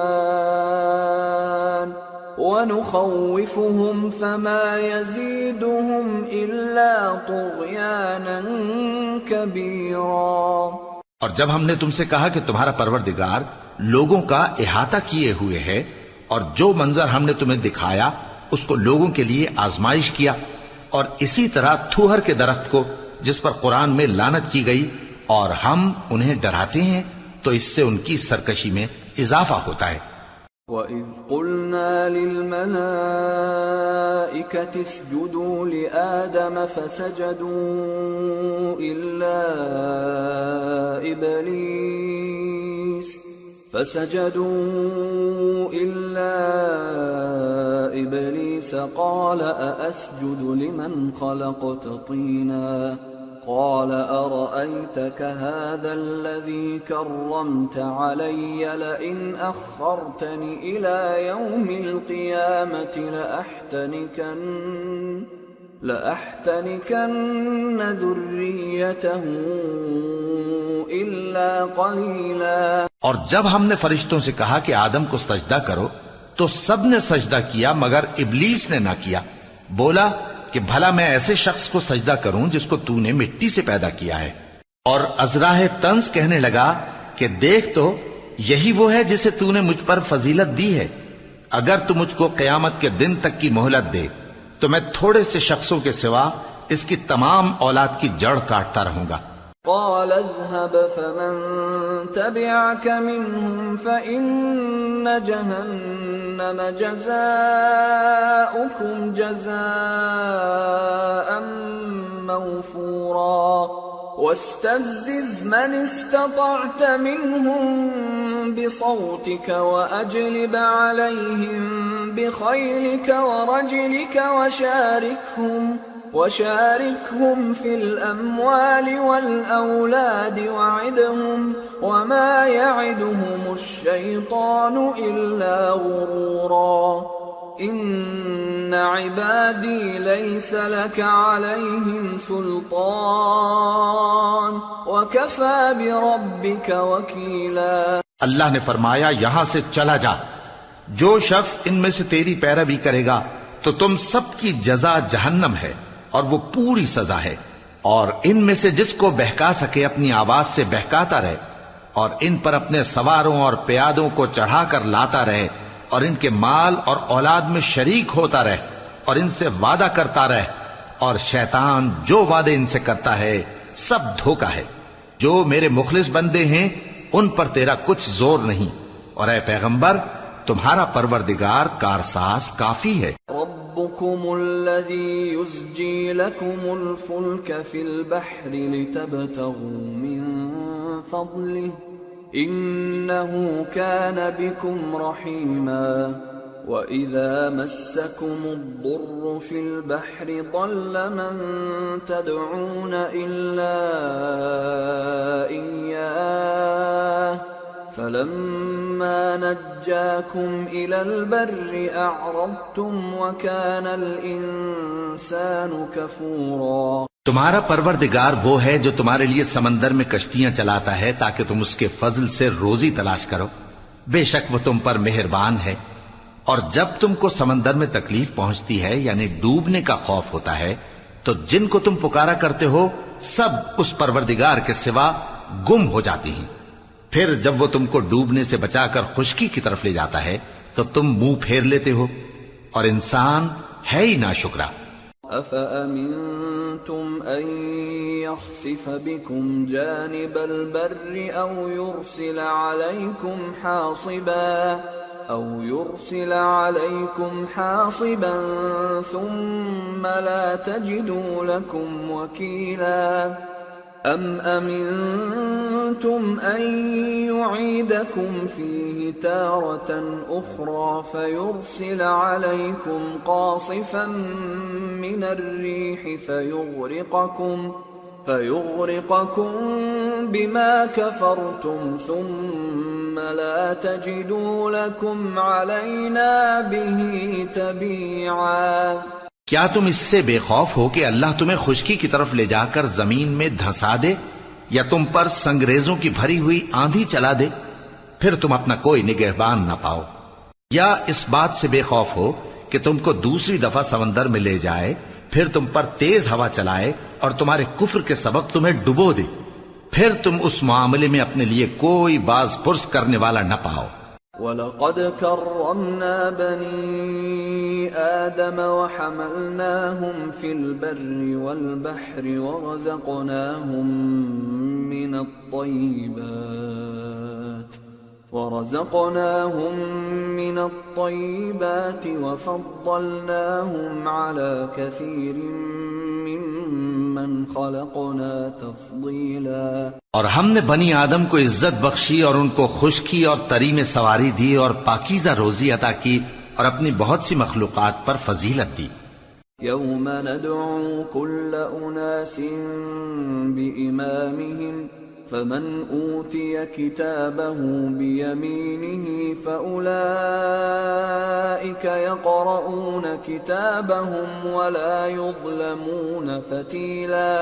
ونخوفهم فما يزيدهم إلا طغيانا كبيرا۔ اور جب ہم نے تم سے کہا کہ تمہارا پروردگار لوگوں کا احاطہ کیے ہوئے ہے، اور جو منظر ہم نے تمہیں دکھایا اس کو لوگوں کے لیے آزمائش کیا، اور اسی طرح تھوہر کے درخت کو جس پر قرآن میں لعنت کی گئی، اور ہم انہیں ڈراتے ہیں تو اس سے ان کی سرکشی میں اضافہ ہوتا ہے۔ وَإِذْ قُلْنَا لِلْمَلَائِكَةِ اسْجُدُوا لِآدَمَ فَسَجَدُوا إِلَّا إِبْلِيسَ قَالَ أَأَسْجُدُ لِمَنْ خَلَقْتَ طِينًا قال أرأيتك هذا الذي كرمت علي لئن أخرتني إلى يوم القيامة لأحتنكن ذريته إلا قليلا۔ اور جب ہم نے فرشتوں سے کہا کہ آدم کو سجدہ کرو تو سب نے سجدہ کیا مگر ابلیس نے نہ کیا، بولا کہ بھلا میں ایسے شخص کو سجدہ کروں جس کو تو نے مٹی سے پیدا کیا ہے۔ اور ازراہ طنز کہنے لگا کہ دیکھ تو یہی وہ ہے جسے تو نے مجھ پر فضیلت دی ہے، اگر تو مجھ کو قیامت کے دن تک کی مہلت دے تو میں تھوڑے سے شخصوں کے سوا اس کی تمام اولاد کی جڑ کاٹتا رہوں گا۔ قال اذهب فمن تبعك منهم فإن جهنم جزاؤكم جزاء موفورا واستفزز من استطعت منهم بصوتك وأجلب عليهم بخيلك ورجلك وشاركهم في الأموال والأولاد وعدهم وما يعدهم الشيطان إلا غرورا إن عبادي ليس لك عليهم سلطان وكفى بربك وكيلا۔ اللہ نے فرمایا یہاں سے چلا جا، جو شخص ان میں سے تیری پیروی کرے گا تو تم سب کی جزا جہنم ہے اور وہ پوری سزا ہے، اور ان میں سے جس کو بہکا سکے اپنی آواز سے بہکاتا رہے، اور ان پر اپنے سواروں اور پیادوں کو چڑھا کر لاتا رہے، اور ان کے مال اور اولاد میں شریک ہوتا رہے، اور ان سے وعدہ کرتا رہے، اور شیطان جو وعدے ان سے کرتا ہے سب دھوکہ ہے۔ جو میرے مخلص بندے ہیں ان پر تیرا کچھ زور نہیں، اور اے پیغمبر تمہارا پروردگار کارساز کافی ہے۔ ربكم الذي يزجي لكم الفلك في البحر لتبتغوا من فضله إنه كان بكم رحيما وإذا مسكم الضر في البحر ضل من تدعون إلا إياه فلما نجاكم إلى البر أعرضتم وكان الإنسان كفورا۔ تمہارا پروردگار وہ ہے جو تمہارے لیے سمندر میں کشتیاں چلاتا ہے تاکہ تم اس کے فضل سے روزی تلاش کرو، بے شک وہ تم پر مہربان ہے۔ اور جب تم کو سمندر میں تکلیف پہنچتی ہے یعنی ڈوبنے کا خوف ہوتا ہے تو جن کو تم پکارا کرتے ہو سب اس پروردگار کے سوا گم ہو جاتی ہیں، پھر جب وہ تم کو ڈوبنے سے بچا کر خشکی کی طرف لے جاتا ہے تو تم منہ پھیر لیتے ہو، اور انسان ہے ہی ناشکرا۔ أَفَأَمِنْتُمْ أَنْ يَخْسِفَ بِكُمْ جَانِبَ الْبَرِّ أَوْ يُرْسِلَ عَلَيْكُمْ حَاصِبًا ثُمَّ لَا تَجِدُوا لَكُمْ وَكِيلًا أَمْ أَمِنْتُمْ أَنْ يُعِيدَكُمْ فِيهِ تَارَةً أُخْرَى فَيُرْسِلَ عَلَيْكُمْ قَاصِفًا مِنَ الرِّيحِ فَيُغْرِقَكُمْ بِمَا كَفَرْتُمْ ثُمَّ لَا تَجِدُوا لَكُمْ عَلَيْنَا بِهِ تَبِيعًا۔ کیا تم اس سے بے خوف ہو کہ اللہ تمہیں خشکی کی طرف لے جا کر زمین میں دھنسا دے یا تم پر سنگریزوں کی بھری ہوئی آندھی چلا دے، پھر تم اپنا کوئی نگہبان نہ پاؤ۔ یا اس بات سے بے خوف ہو کہ تم کو دوسری دفعہ سمندر میں لے جائے، پھر تم پر تیز ہوا چلائے اور تمہارے کفر کے سبب تمہیں ڈبو دے، پھر تم اس معاملے میں اپنے لیے کوئی باز پرس کرنے والا نہ پاؤ۔ وَلَقَدْ كَرَّمْنَا بَنِي آدَمَ وَحَمَلْنَاهُمْ فِي الْبَرِّ وَالْبَحْرِ ورزقناهم من الطيبات وفضلناهم على كثير ممن خلقنا تفضيلا۔ اور ہم نے بنی آدم کو عزت بخشی اور ان کو خشکی اور تری میں سواری دی اور پاکیزہ روزی عطا کی اور اپنی بہت سی مخلوقات پر فضیلت دی۔ يوم ندعو كل أناس بإمامهم فمن أوتي كتابه بيمينه فأولئك يقرؤون كتابهم ولا يظلمون فتيلا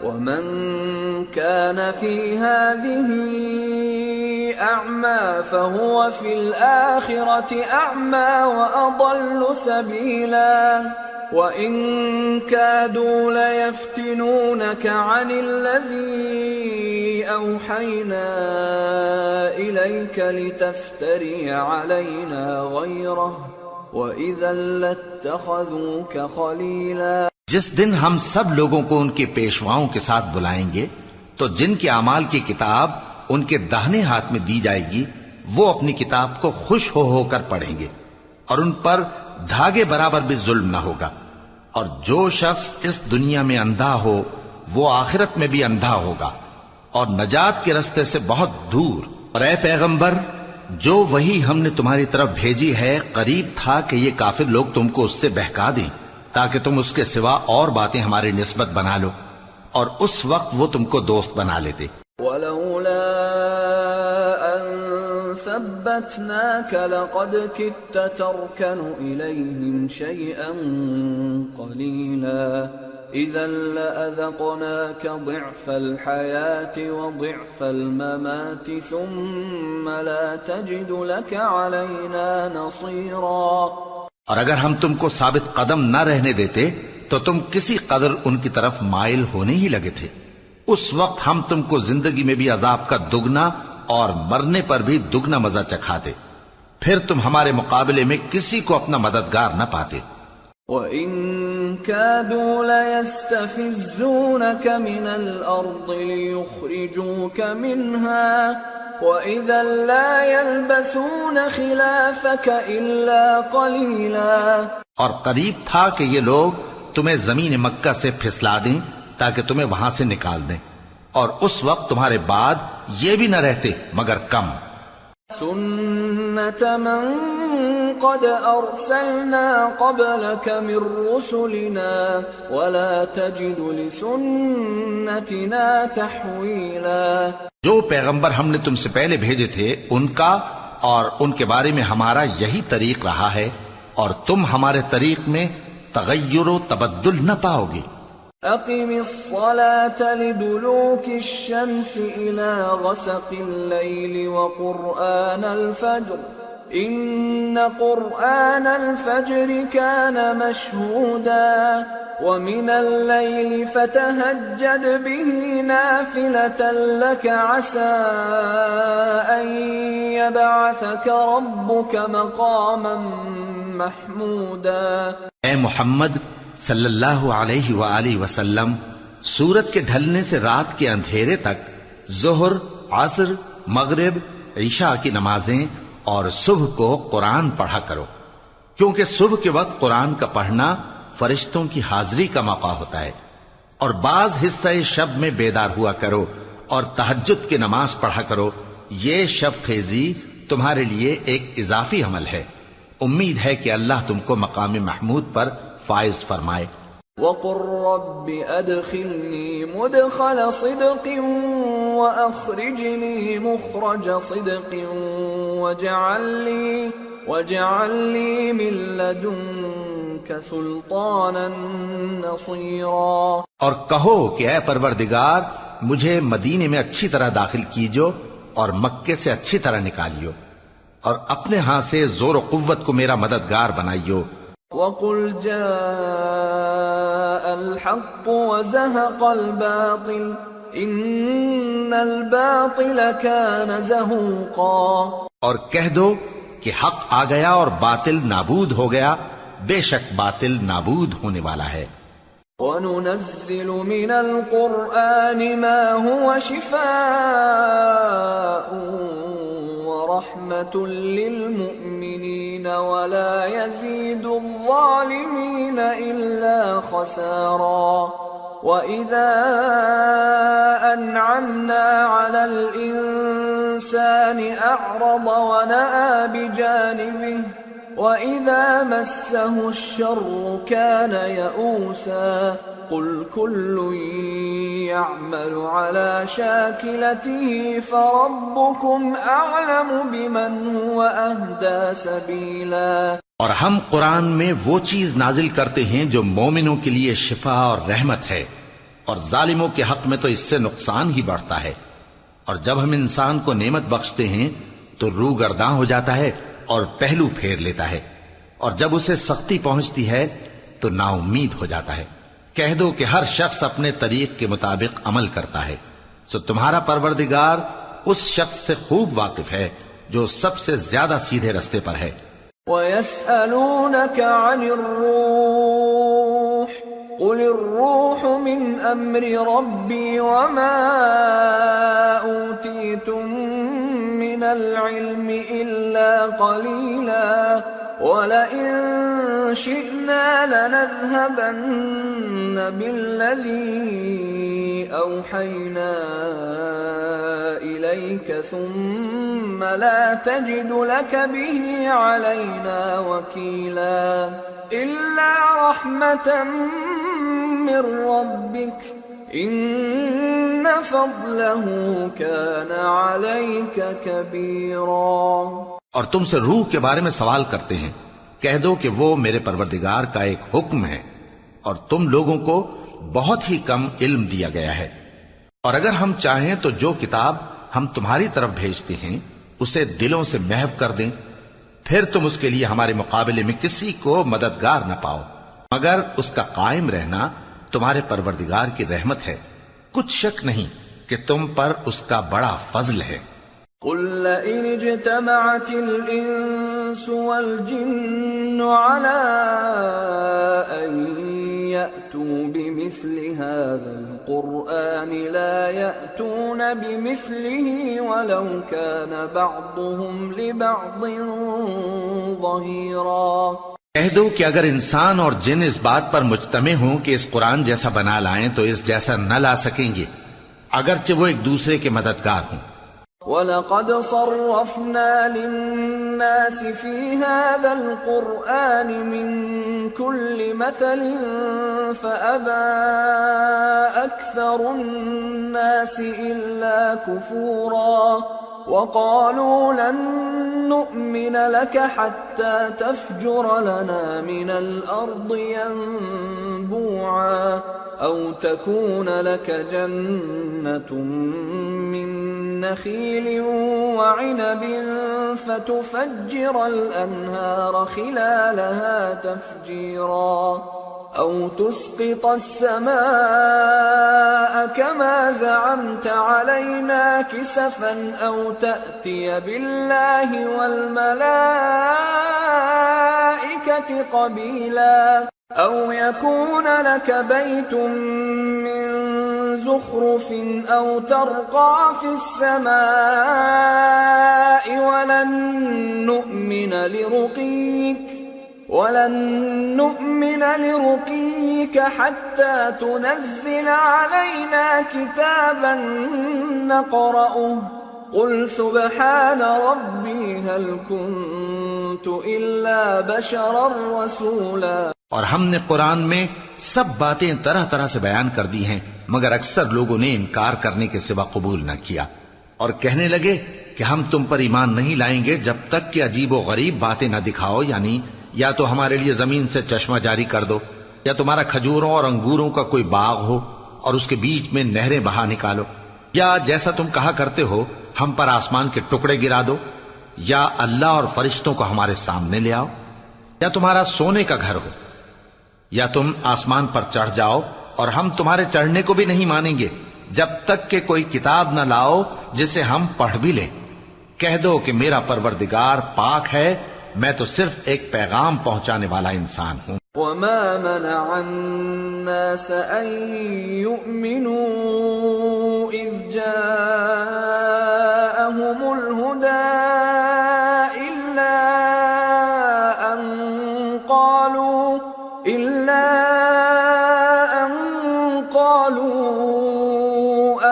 ومن كان في هذه أعمى فهو في الآخرة أعمى وأضل سبيلا وَإِن كَادُوا لَيَفْتِنُونَكَ عَنِ الَّذِي أَوْحَيْنَا إِلَيْكَ لِتَفْتَرِيَ عَلَيْنَا غَيْرَهُ وَإِذًا لَاتَّخَذُوكَ خَلِيلًا۔ جس دن ہم سب لوگوں کو ان کے پیشواؤں کے ساتھ بلائیں گے تو جن کے اعمال کی کتاب ان کے داہنے ہاتھ میں دی جائے گی وہ اپنی کتاب کو خوش ہو کر پڑھیں گے اور ان پر دھاگے برابر بھی ظلم نہ ہوگا، اور جو شخص اس دنیا میں اندھا ہو وہ آخرت میں بھی اندھا ہوگا اور نجات کے رستے سے بہت دور۔ اور اے پیغمبر، جو وہی ہم نے تمہاری طرف بھیجی ہے قریب تھا کہ یہ کافر لوگ تم کو اس سے بہکا دیں تاکہ تم اس کے سوا اور باتیں ہماری نسبت بنا لو، اور اس وقت وہ تم کو دوست بنا لیتے۔ وَلَوْلَا أَن ثَبَّتْنَاكَ لَقَدْ كِدتَّ تَرْكَنُ إِلَيْهِمْ شَيْئًا قَلِيلًا إِذًا لَأَذَقْنَاكَ ضِعْفَ الْحَيَاةِ وَضِعْفَ الْمَمَاتِ ثُمَّ لَا تَجِدُ لَكَ عَلَيْنَا نَصِيرًا۔ اور اگر ہم تم کو ثابت قدم نہ رہنے دیتے تو تم کسی قدر ان کی طرف مائل ہونے ہی لگے تھے، اس وقت ہم تم کو زندگی میں بھی عذاب کا دگنا اور مرنے پر بھی دگنا مزہ چکھاتے، پھر تم ہمارے مقابلے میں کسی کو اپنا مددگار نہ پاتے۔ وَإِن كَادُوا لَيَسْتَفِزُّونَكَ مِنَ الْأَرْضِ لِيُخْرِجُوكَ مِنْهَا وَإِذًا لَا يَلْبَثُونَ خِلَافَكَ إِلَّا قَلِيلًا۔ اور قریب تھا کہ یہ لوگ تمہیں زمین مکہ سے پھسلا دیں تاکہ تمہیں وہاں سے نکال دیں، اور اس وقت تمہارے بعد یہ بھی نہ رہتے مگر کم۔ سُنَّةَ مَن قَدْ أَرْسَلْنَا قَبْلَكَ مِن رُّسُلِنَا وَلَا تَجِدُ لِسُنَّتِنَا تَحْوِيلًا۔ جو پیغمبر ہم نے تم سے پہلے بھیجے تھے ان کا اور ان کے بارے میں ہمارا یہی طریق رہا ہے، اور تم ہمارے طریق میں تغیر و تبدل نہ پاؤ گے۔ أقم الصلاة لدلوك الشمس إلى غسق الليل وقرآن الفجر إن قرآن الفجر كان مشهودا ومن الليل فتهجد به نافلة لك عسى أن يبعثك ربك مقاما محمودا۔ اے محمد صلی اللہ علیہ وآلہ وسلم، سورج کے ڈھلنے سے رات کے اندھیرے تک ظہر، عصر، مغرب، عشاء کی نمازیں اور صبح کو قرآن پڑھا کرو، کیونکہ صبح کے وقت قرآن کا پڑھنا فرشتوں کی حاضری کا موقع ہوتا ہے، اور بعض حصہ شب میں بیدار ہوا کرو اور تہجد کی نماز پڑھا کرو۔ یہ شب خیزی تمہارے لیے ایک اضافی عمل ہے، امید ہے کہ اللہ تم کو مقام محمود پر فائز فرمائے۔ وَقُلْ رَبِّ أَدْخِلْنِي مُدْخَلَ صِدْقٍ وَأَخْرِجْنِي مُخْرَجَ صِدْقٍ وَاجْعَلْ لِي مِن لَّدُنكَ سُلْطَانًا نَّصِيرًا۔ اور کہو کہ اے پروردگار، مجھے مدینے میں اچھی طرح داخل کیجو اور مکے سے اچھی طرح نکالیو، اور اپنے ہاں سے زور و قوت کو میرا مددگار بنائیو۔ وَقُلْ جَاءَ الْحَقُّ وَزَهَقَ الْبَاطِلُ إِنَّ الْبَاطِلَ كَانَ زَهُوقًا، اور کہہ دو کہ حق آ گیا اور باطل نابود ہو گیا، بے شک باطل نابود ہونے والا ہے۔ وَنُنَزِّلُ مِنَ الْقُرْآنِ مَا هُوَ شِفَاءٌ وَرَحْمَةٌ لِّلْمُؤْمِنِينَ وَلَا يَزِيدُ الظَّالِمِينَ إِلَّا خَسَارًا۔ وَإِذَا أَنْعَمْنَا عَلَى الْإِنسَانِ أَعْرَضَ وَنَأَىٰ بِجَانِبِهِ وَإِذَا مَسَّهُ الشَّرُّ كَانَ يَئُوسًا۔ قُلْ كُلٌّ يَعْمَلُ عَلَى شَاكِلَتِهِ فَرَبُّكُمْ أَعْلَمُ بِمَنْ هُوَ أَهْدَىٰ سَبِيلًا۔ اور ہم قرآن میں وہ چیز نازل کرتے ہیں جو مومنوں کے لیے شفا اور رحمت ہے، اور ظالموں کے حق میں تو اس سے نقصان ہی بڑھتا ہے۔ اور جب ہم انسان کو نعمت بخشتے ہیں تو روح گرداں ہو جاتا ہے اور پہلو پھیر لیتا ہے، اور جب اسے سختی پہنچتی ہے تو نا امید ہو جاتا ہے۔ کہہ دو کہ ہر شخص اپنے طریق کے مطابق عمل کرتا ہے، سو تمہارا پروردگار اس شخص سے خوب واقف ہے جو سب سے زیادہ سیدھے رستے پر ہے۔ وَيَسْأَلُونَكَ عَنِ الرُّوحِ قُلِ الرُّوحُ مِنْ أَمْرِ رَبِّي وَمَا أُوتِيتُم مِّنَ الْعِلْمِ إِلَّا قَلِيلًا وَلَئِن شِئْنَا لَنَذْهَبَنَّ بِالَّذِي أَوْحَيْنَا إِلَيْكَ ثُمَّ لَا تَجِدُ لَكَ بِهِ عَلَيْنَا وَكِيلًا إِلَّا رَحْمَةً مِّن رَّبِّكَ إِنَّ فَضْلَهُ كَانَ عَلَيْكَ كَبِيرًا۔ اور تم سے روح کے بارے میں سوال کرتے ہیں، کہہ دو کہ وہ میرے پروردگار کا ایک حکم ہے، اور تم لوگوں کو بہت ہی کم علم دیا گیا ہے۔ اور اگر ہم چاہیں تو جو کتاب ہم تمہاری طرف بھیجتے ہیں اسے دلوں سے محو کر دیں، پھر تم اس کے لیے ہمارے مقابلے میں کسی کو مددگار نہ پاؤ، مگر اس کا قائم رہنا تمہارے پروردگار کی رحمت ہے، کچھ شک نہیں کہ تم پر اس کا بڑا فضل ہے۔ قُلْ لَئِنِ اجْتَمَعَتِ الْإِنسُ وَالْجِنُّ عَلَىٰ أَن يَأْتُوا بِمِثْلِ هَٰذَا الْقُرْآنِ لَا يَأْتُونَ بِمِثْلِهِ وَلَوْ كَانَ بَعْضُهُمْ لِبَعْضٍ ظَهِيرًا۔ کہہ دو کہ اگر انسان اور جن اس بات پر مجتمع ہوں کہ اس قرآن جیسا بنا لائیں تو اس جیسا نہ لا سکیں گے، اگرچہ وہ ایک دوسرے کے مددگار ہوں۔ وَلَقَدْ صَرَّفْنَا لِلنَّاسِ فِي هَذَا الْقُرْآنِ مِنْ كُلِّ مَثَلٍ فَأَبَىٰ أَكْثَرُ النَّاسِ إِلَّا كُفُورًا وَقَالُوا لَن نُّؤْمِنَ لَكَ حَتَّىٰ تَفْجُرَ لَنَا مِنَ الْأَرْضِ يَنبُوعًا أَوْ تَكُونَ لَكَ جَنَّةٌ مِّن نَّخِيلٍ وَعِنَبٍ فَتُفَجِّرَ الْأَنْهَارَ خِلَالَهَا تَفْجِيرًا أَوْ تُسْقِطَ السَّمَاءَ كَمَا زَعَمْتَ عَلَيْنَا كِسَفًا أَوْ تَأْتِيَ بِاللَّهِ وَالْمَلَائِكَةِ قَبِيلًا أَوْ يَكُونَ لَكَ بَيْتٌ مِّن زُخْرُفٍ أَوْ تَرْقَىٰ فِي السَّمَاءِ وَلَن نُّؤْمِنَ لِرُقِيِّكَ حَتَّىٰ تُنَزِّلَ عَلَيْنَا كِتَابًا نَّقْرَؤُهُ قُلْ سُبْحَانَ رَبِّي هَلْ كُنتُ إِلَّا بَشَرًا رَّسُولًا۔ اور ہم نے قرآن میں سب باتیں طرح طرح سے بیان کر دی ہیں، مگر اکثر لوگوں نے انکار کرنے کے سوا قبول نہ کیا، اور کہنے لگے کہ ہم تم پر ایمان نہیں لائیں گے جب تک کہ عجیب و غریب باتیں نہ دکھاؤ، یعنی یا تو ہمارے لیے زمین سے چشمہ جاری کر دو، یا تمہارا کھجوروں اور انگوروں کا کوئی باغ ہو اور اس کے بیچ میں نہریں بہا نکالو، یا جیسا تم کہا کرتے ہو ہم پر آسمان کے ٹکڑے گرا دو، یا اللہ اور فرشتوں کو ہمارے سامنے لے آؤ، یا تمہارا سونے کا گھر ہو، یا تم آسمان پر چڑھ جاؤ اور ہم تمہارے چڑھنے کو بھی نہیں مانیں گے جب تک کہ کوئی کتاب نہ لاؤ جسے ہم پڑھ بھی لیں۔ کہہ دو کہ میرا پروردگار پاک ہے، میں تو صرف ایک پیغام پہنچانے والا انسان ہوں۔ وما منع الناس أن يؤمنوا إذ جاءهم الهدى إلا أن قالوا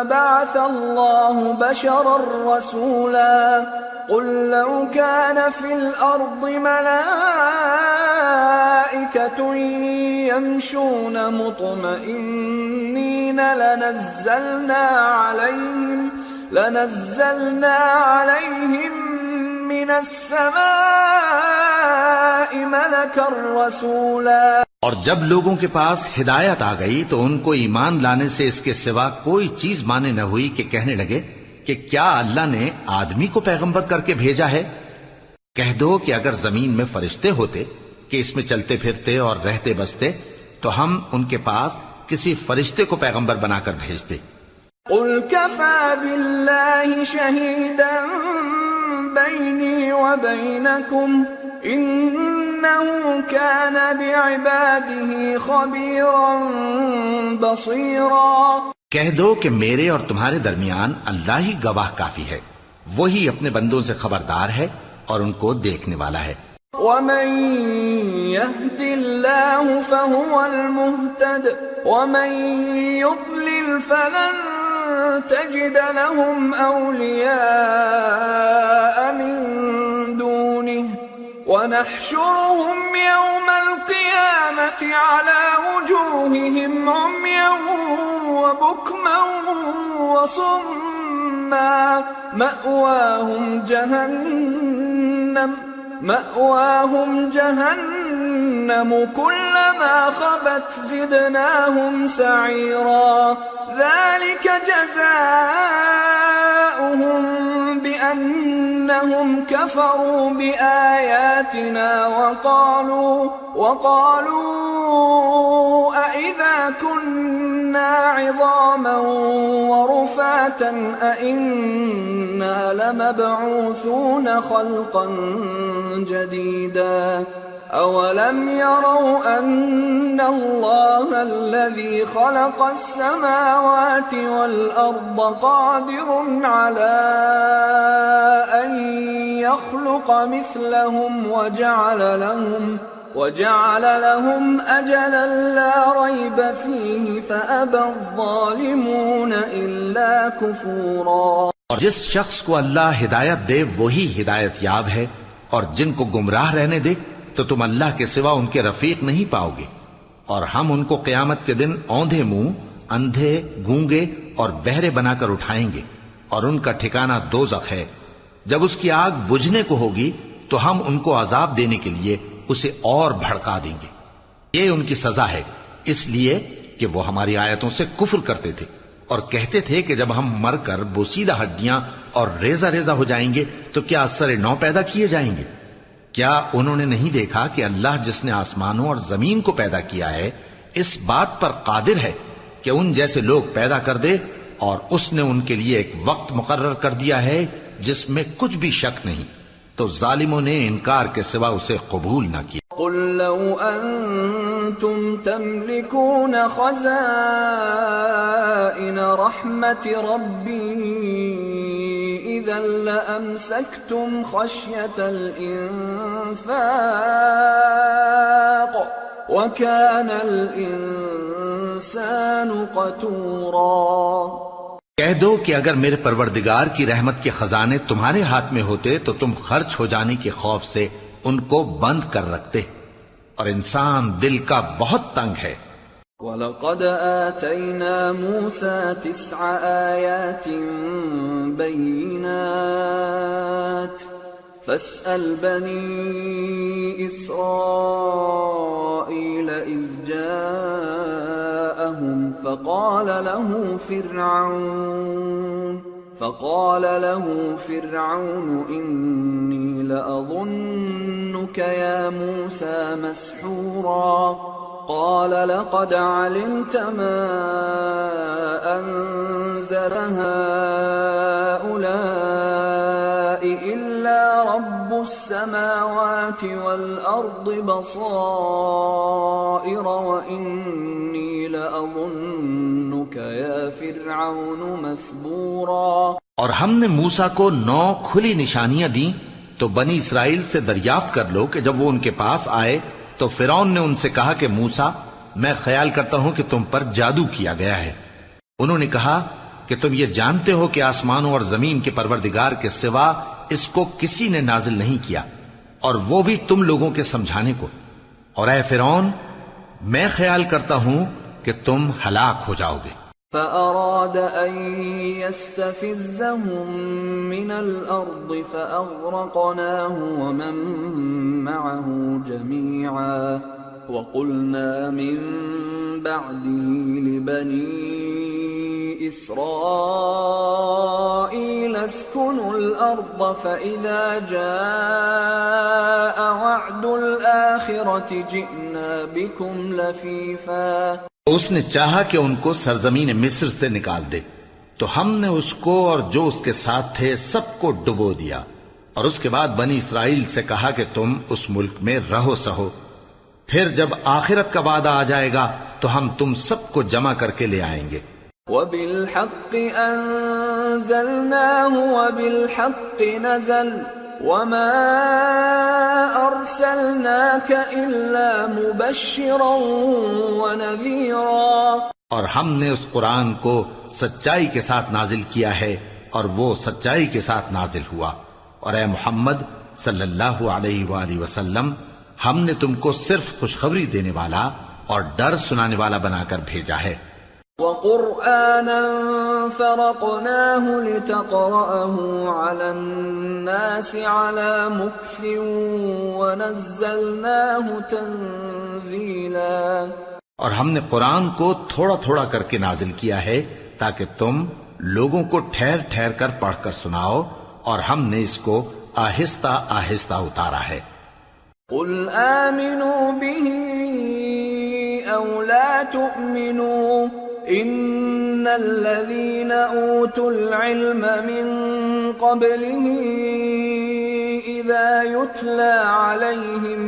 أبعث الله بشرا رسولا قل لو كان في الأرض ملائكة يمشون مطمئنين لنزلنا عليهم من السماء ملكا رسولا۔ اور جب لوگوں کے پاس ہدایت آ گئی تو ان کو ایمان لانے سے اس کے سوا کوئی چیز مانے نہ ہوئی کہ کہنے لگے کہ کیا اللہ نے آدمی کو پیغمبر کر کے بھیجا ہے؟ کہہ دو کہ اگر زمین میں فرشتے ہوتے کہ اس میں چلتے پھرتے اور رہتے بستے تو ہم ان کے پاس کسی فرشتے کو پیغمبر بنا کر بھیجتے۔ قل كفى بالله شهيدا بيني وبينكم إنه كان بعباده خبيرا بصيرا۔ کہہ دو کہ میرے اور تمہارے درمیان اللہ ہی گواہ کافی ہے، وہی اپنے بندوں سے خبردار ہے اور ان کو دیکھنے والا ہے۔ ومن يهد الله فهو المهتد ومن يضلل فلن تجد لهم أولياء من دونه ونحشرهم يوم القيامة على وجوههم عميا وبكما وصما مأواهم جهنم كلما خبت زدناهم سعيرا ذلك جزاؤهم بأنهم كفروا بآياتنا وقالوا أئذا كنا عظاما ورفاتا أئنا لمبعوثون خلقا جديدا أولم يروا أن الله الذي خلق السماوات والأرض قادر على أن يخلق مثلهم وجعل لهم أجلا لا ريب فيه فأبى الظالمون إلا كفورا۔ اور جس شخص کو اللہ ہدایت دے وہی ہدایت یاب ہے، اور جن کو گمراہ رہنے دے تو تم اللہ کے سوا ان کے رفیق نہیں پاؤ گے۔ اور ہم ان کو قیامت کے دن اوندھے منہ، اندھے، گونگے اور بہرے بنا کر اٹھائیں گے، اور ان کا ٹھکانہ دوزخ ہے۔ جب اس کی آگ بجھنے کو ہوگی تو ہم ان کو عذاب دینے کے لیے اسے اور بھڑکا دیں گے۔ یہ ان کی سزا ہے، اس لیے کہ وہ ہماری آیتوں سے کفر کرتے تھے اور کہتے تھے کہ جب ہم مر کر بوسیدہ ہڈیاں اور ریزہ ریزہ ہو جائیں گے تو کیا اثر نو پیدا کیے جائیں گے؟ کیا انہوں نے نہیں دیکھا کہ اللہ جس نے آسمانوں اور زمین کو پیدا کیا ہے اس بات پر قادر ہے کہ ان جیسے لوگ پیدا کر دے، اور اس نے ان کے لیے ایک وقت مقرر کر دیا ہے جس میں کچھ بھی شک نہیں، تو ظالموں نے انکار کے سوا اسے قبول نہ کیا۔ قل لو أنتم تملكون خزائن رحمة ربي إذا لأمسكتم خشية الإنفاق وكان الإنسان قتورا۔ کہہ دو کہ اگر میرے پروردگار کی رحمت کے خزانے تمہارے ہاتھ میں ہوتے تو تم خرچ ہو جانے کے خوف سے ان کو بند کر رکھتے، اور انسان دل کا بہت تنگ ہے۔ وَلَقَدْ آتَيْنَا مُوسَى 9 آيَاتٍ بَيِّنَاتٍ فَاسْأَلْ بَنِي إِسْرَائِيلَ إِذْ جَاءَهُمْ فَقَالَ لَهُ فقال له فرعون إني لأظنك يا موسى مسحورا قال لقد علمت ما أنزل هؤلاء إلا رب السماوات والأرض بصائر وإني لأظنك يا فرعون مثبورا. اور ہم نے موسیٰ کو 9 کھلی نشانیاں دیں تو بنی اسرائیل سے دریافت کر لو کہ جب وہ ان کے پاس آئے تو فرعون نے ان سے کہا کہ موسیٰ میں خیال کرتا ہوں کہ تم پر جادو کیا گیا ہے. انہوں نے کہا کہ تم یہ جانتے ہو کہ آسمانوں اور زمین کے پروردگار کے سوا اس کو کسی نے نازل نہیں کیا اور وہ بھی تم لوگوں کے سمجھانے کو. اور اے فرعون میں خیال کرتا ہوں کہ تم ہلاک ہو جاؤ گے. فأراد أن يستفزهم من الأرض فأغرقناه ومن معه جميعا وقلنا من بعده لبني إسرائيل اسكنوا الأرض فإذا جاء وعد الآخرة جئنا بكم لفيفا. اس نے چاہا کہ ان کو سرزمین مصر سے نکال دے تو ہم نے اس کو اور جو اس کے ساتھ تھے سب کو ڈبو دیا اور اس کے بعد بنی اسرائیل سے کہا کہ تم اس ملک میں رہو سہو. پھر جب آخرت کا وعدہ آ جائے گا تو ہم تم سب کو جمع کر کے لے آئیں گے. وَبِالْحَقِّ أَنزَلْنَاهُ وَبِالْحَقِّ نَزَلَ وَمَا أَرْسَلْنَاكَ إِلَّا مُبَشِّرًا وَنَذِيرًا. اور ہم نے اس قرآن کو سچائی کے ساتھ نازل کیا ہے اور وہ سچائی کے ساتھ نازل ہوا. اور اے محمد صلی اللہ علیہ وآلہ وسلم ہم نے تم کو صرف خوشخبری دینے والا اور ڈر سنانے والا بنا کر بھیجا ہے. وَقُرْآنًا فَرَقْنَاهُ لِتَقْرَأَهُ عَلَى النَّاسِ عَلَى مُكْثٍ وَنَزَّلْنَاهُ تَنزِيلًا. اور ہم نے قرآن کو تھوڑا تھوڑا کر کے نازل کیا ہے تاکہ تم لوگوں کو ٹھہر ٹھہر کر پڑھ کر سناؤ اور ہم نے اس کو آہستہ آہستہ اتارا ہے. قُلْ آمِنُوا بِهِ أَوْ لَا تُؤْمِنُوا إِنَّ الَّذِينَ أُوتُوا الْعِلْمَ مِنْ قَبْلِهِ إِذَا يُتْلَى عَلَيْهِمْ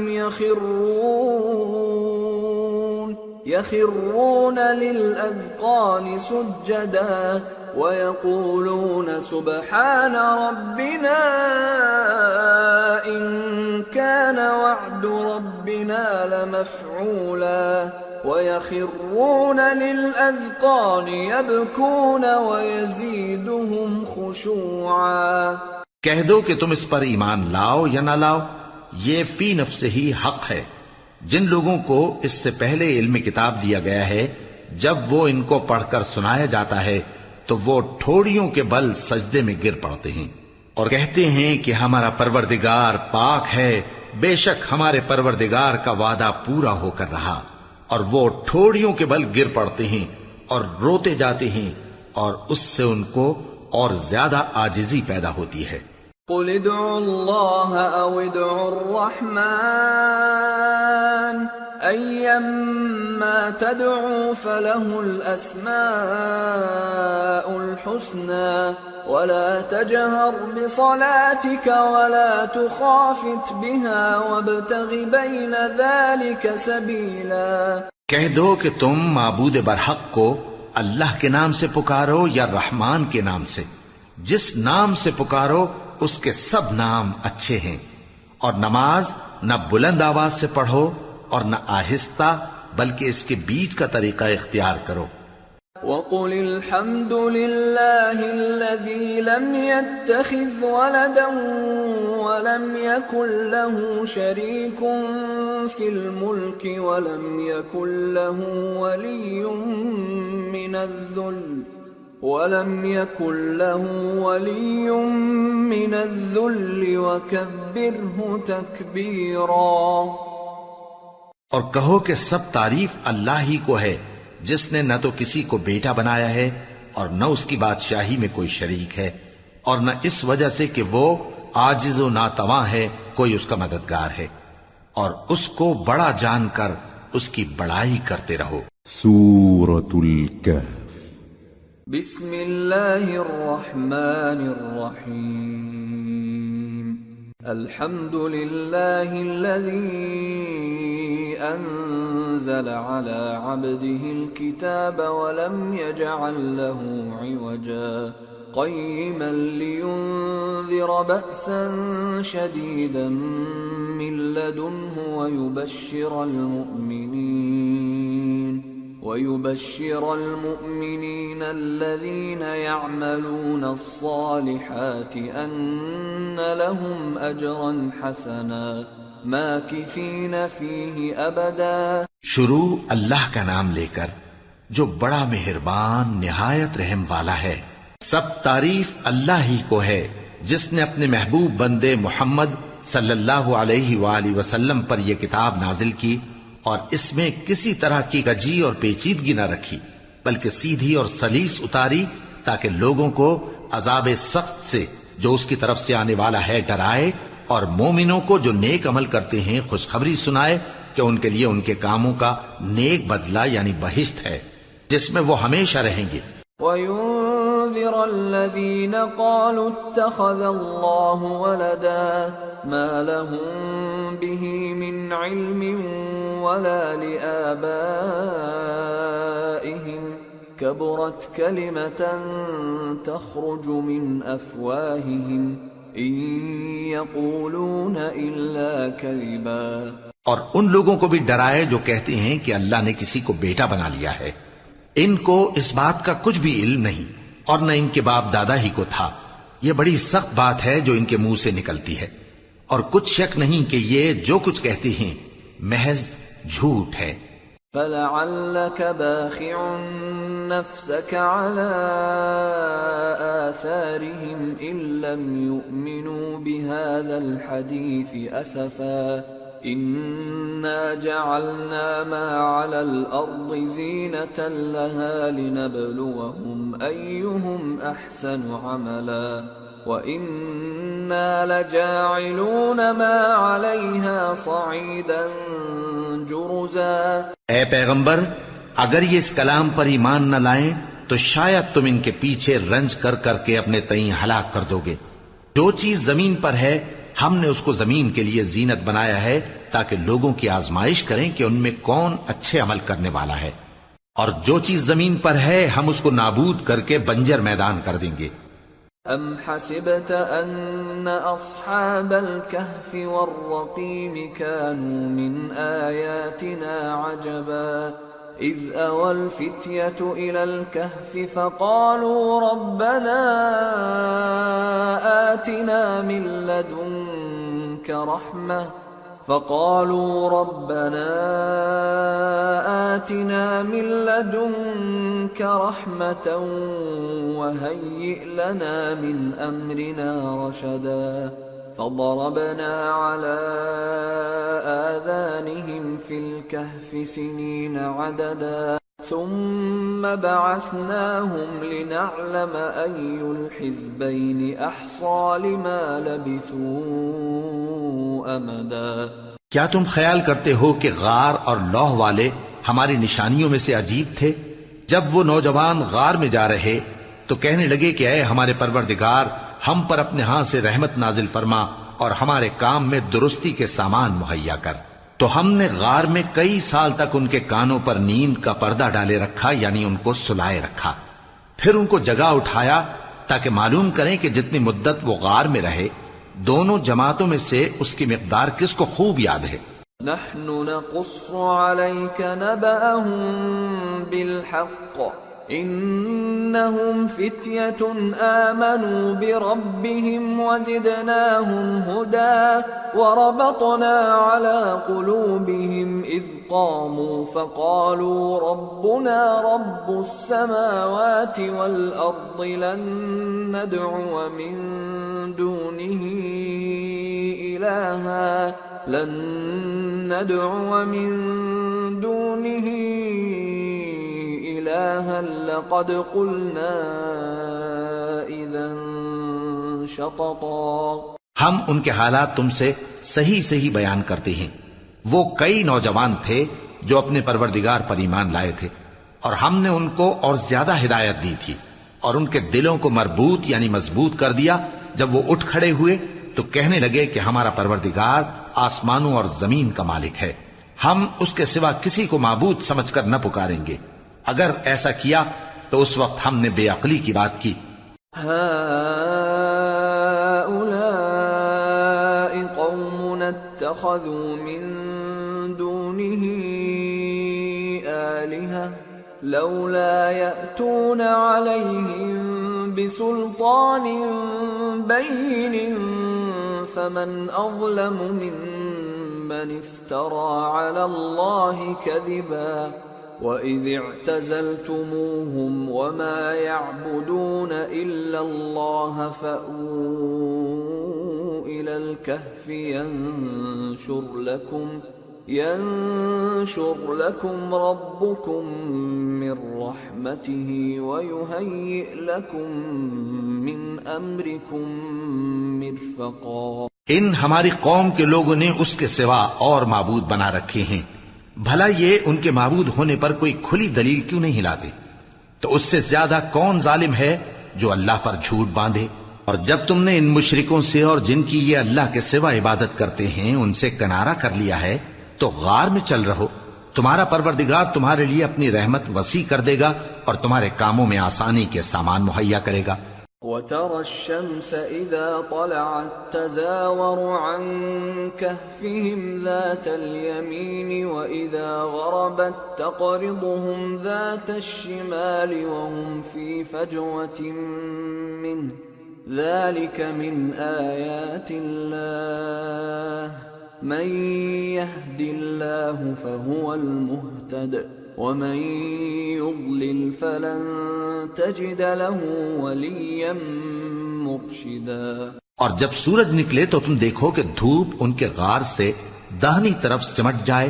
يَخِرُّونَ لِلْأَذْقَانِ سُجَّدًا وَيَقُولُونَ سُبْحَانَ رَبِّنَا إِنْ كَانَ وَعْدُ رَبِّنَا لَمَفْعُولًا وَيَخِرُّونَ لِلْأَذْقَانِ يَبْكُونَ وَيَزِيدُهُمْ خُشُوعًا. کہہ دو کہ تم اس پر ایمان لاؤ یا نہ لاؤ یہ فی نفسہ ہی حق ہے. جن لوگوں کو اس سے پہلے علم کتاب دیا گیا ہے جب وہ ان کو پڑھ کر سنایا جاتا ہے تو وہ ٹھوڑیوں کے بل سجدے میں گر پڑتے ہیں اور کہتے ہیں کہ ہمارا پروردگار پاک ہے، بے شک ہمارے پروردگار کا وعدہ پورا ہو کر رہا. اور وہ ٹھوڑیوں کے بل گر پڑتے ہیں اور روتے جاتے ہیں اور اس سے ان کو اور زیادہ عاجزی پیدا ہوتی ہے. قُلِ ادْعُوا اللَّهَ أَوِ ادْعُوا الرَّحْمَنَ أَيَّمَّا تَدْعُوا فَلَهُ الْأَسْمَاءُ الْحُسْنَى وَلَا تَجْهَرْ بِصَلَاتِكَ وَلَا تُخَافِتْ بِهَا وَابْتَغِ بَيْنَ ذَلِكَ سَبِيلًا. کہہ دو کہ تم معبود برحق کو اللہ کے نام سے پکارو یا رحمان کے نام سے. جس نام سے پکارو اس کے سب نام اچھے ہیں. اور نماز نہ بلند آواز سے پڑھو اور نہ آہستہ بلکہ اس کے بیچ کا طریقہ اختیار کرو. وَقُلِ الْحَمْدُ لِلَّهِ الَّذِي لَمْ يَتَّخِذْ وَلَدًا وَلَمْ يَكُنْ لَهُ شَرِيكٌ فِي الْمُلْكِ وَلَمْ يَكُنْ لَهُ وَلِيٌّ مِّنَ الذُّلِّ وَكَبِّرْهُ تَكْبِيرًا. اور کہو کہ سب تعریف اللہ ہی کو ہے جس نے نہ تو کسی کو بیٹا بنایا ہے اور نہ اس کی بادشاہی میں کوئی شریک ہے، اور نہ اس وجہ سے کہ وہ عاجز و ناتواں ہے کوئی اس کا مددگار ہے، اور اس کو بڑا جان کر اس کی بڑائی کرتے رہو۔ سورة الكهف۔ بسم اللہ الرحمن الرحیم۔ الحمد للہ الذی انزل على عبده الكتاب ولم يجعل له عوجا قیما لینذر بأسا شدیدا من لدنه ويبشر المؤمنين الذين يعملون الصالحات أن لهم أجرا حسنا ماكثين فيه أبدا۔ شروع اللہ کا نام لے کر جو بڑا مہربان نہایت رحم والا ہے۔ سب تعریف اللہ ہی کو ہے جس نے اپنے محبوب بندے محمد صلی اللہ علیہ وآلہ وسلم پر یہ کتاب نازل کی اور اس میں کسی طرح کی کجی اور پیچیدگی نہ رکھی، بلکہ سیدھی اور سلیس اتاری تاکہ لوگوں کو عذاب سخت سے جو اس کی طرف سے آنے والا ہے ڈرائے، اور مومنوں کو جو نیک عمل کرتے ہیں خوشخبری سنائے کہ ان کے لیے ان کے کاموں کا نیک بدلہ یعنی بہشت ہے جس میں وہ ہمیشہ رہیں گے۔ وَيُنذِرَ الَّذِينَ قَالُوا اتَّخَذَ اللَّهُ وَلَدًا مَا لَهُم بِهِ مِنْ عِلْمٍ وَلَا لِآبَائِهِمْ كَبُرَتْ كَلِمَةً تَخْرُجُ مِنْ أَفْوَاهِهِمْ إِنْ يَقُولُونَ إِلَّا كَذِبًا۔ اور ان لوگوں کو بھی ڈرائے جو کہتے ہیں کہ اللہ نے کسی کو بیٹا بنا لیا ہے، ان کو اس بات کا کچھ بھی علم نہیں اور نہ ان کے باپ دادا ہی کو تھا۔ یہ بڑی سخت بات ہے جو ان کے منہ سے نکلتی ہے، اور کچھ شک نہیں کہ یہ جو کچھ کہتے ہیں محض جھوٹ ہے۔ فَلَعَلَّكَ بَاخِعٌ نَفْسَكَ عَلَىٰ آثَارِهِمْ إِن لَّمْ يُؤْمِنُوا بِهَٰذَا الْحَدِيثِ أَسَفًا إِنَّا جَعَلْنَا مَا عَلَى الْأَرْضِ زِينَةً لَهَا لِنَبْلُوَهُمْ أَيُّهُمْ أَحْسَنُ عَمَلًا وَإِنَّا لَجَاعِلُونَ مَا عَلَيْهَا صَعِيدًا جُرُزًا۔ اے پیغمبر، اگر یہ اس کلام پر ایمان نہ لائیں تو شاید تم ان کے پیچھے رنج کر کر کے اپنے تئیں ہلاک کر دو گے۔ جو چیز زمین پر ہے ہم نے اس کو زمین کے لیے زینت بنایا ہے تاکہ لوگوں کی آزمائش کریں کہ ان میں کون اچھے عمل کرنے والا ہے، اور جو چیز زمین پر ہے ہم اس کو نابود کر کے بنجر میدان کر دیں گے۔ ام حسبت ان اصحاب الكهف والرقيم كانوا من آياتنا عجبا اذ اوى الفتية الى الكهف فقالوا ربنا آتنا من لدنك رحمة وهيئ لنا من أمرنا رشدا فضربنا على آذانهم في الكهف سنين عددا ثم بعثناهم لنعلم أي الحزبين أحصى لما لبثوا أمدا۔ کیا تم خیال کرتے ہو کہ غار اور لوح والے ہماری نشانیوں میں سے عجیب تھے؟ جب وہ نوجوان غار میں جا رہے تو کہنے لگے کہ اے ہمارے پروردگار، ہم پر اپنے ہاں سے رحمت نازل فرما اور ہمارے کام میں درستی کے سامان مہیا کر۔ تو ہم نے غار میں کئی سال تک ان کے کانوں پر نیند کا پردہ ڈالے رکھا، یعنی ان کو سلائے رکھا، پھر ان کو جگا اٹھایا تاکہ معلوم کریں کہ جتنی مدت وہ غار میں رہے دونوں جماعتوں میں سے اس کی مقدار کس کو خوب یاد ہے۔ نحن نقص عليك نبأهم بالحق انهم فتية آمنوا بربهم وزدناهم هدى وربطنا على قلوبهم إذ قاموا فقالوا ربنا رب السماوات والأرض لن ندعو من دونه إلها لقد قلنا إذا شططا. ہم ان کے حالات تم سے صحیح بیان کرتے ہیں. وہ کئی نوجوان تھے جو اپنے پروردگار پر ایمان لائے تھے، اور ہم نے ان کو اور زیادہ ہدایت دی تھی، اور ان کے دلوں کو مربوط یعنی مضبوط کر دیا. جب وہ اٹھ کھڑے ہوئے تو کہنے لگے کہ ہمارا پروردگار آسمانوں اور زمین کا مالک ہے، ہم اس کے سوا کسی کو معبود سمجھ کر نہ پکاریں گے. اگر ایسا کیا تو اس وقت ہم نے بے عقلی کی بات کی. اتخذوا من دونه آلهة لولا يأتون عليهم بسلطان بين فمن أظلم ممن افترى على الله كذبا. وَإِذِ اعْتَزَلْتُمُوهُمْ وَمَا يَعْبُدُونَ إِلَّا اللَّهَ فَأْوُوا إِلَى الْكَهْفِ يَنشُرْ لَكُمْ رَبُّكُمْ مِنْ رَحْمَتِهِ وَيُهَيِّئْ لَكُمْ مِنْ أَمْرِكُمْ مِرْفَقًا. ان ہماری قوم کے لوگوں نے اس کے سوا اور معبود بنا رکھے ہیں، بھلا یہ ان کے معبود ہونے پر کوئی کھلی دلیل کیوں نہیں لاتے؟ تو اس سے زیادہ کون ظالم ہے جو اللہ پر جھوٹ باندھے؟ اور جب تم نے ان مشرکوں سے اور جن کی یہ اللہ کے سوا عبادت کرتے ہیں ان سے کنارہ کر لیا ہے تو غار میں چل رہو. تمہارا پروردگار تمہارے لیے اپنی رحمت وسیع کر دے گا اور تمہارے کاموں میں آسانی کے سامان مہیا کرے گا. وَتَرَى الشَّمْسَ إِذَا طَلَعَتْ تَزَاوَرُ عَنْ كَهْفِهِمْ ذَاتَ الْيَمِينِ وَإِذَا غَرَبَتْ تَقْرِضُهُمْ ذَاتَ الشِّمَالِ وَهُمْ فِي فَجْوَةٍ مِّنْهُ ذَلِكَ مِنْ آيَاتِ اللَّهِ مَنْ يَهْدِ اللَّهُ فَهُوَ الْمُهْتَدِ وَمَن يُضْلِلْ فَلَن تَجِدَ لَهُ وَلِيًّا مُرْشِدًا. اور جب سورج نکلے تو تم دیکھو کہ دھوپ ان کے غار سے داہنی طرف سمٹ جائے،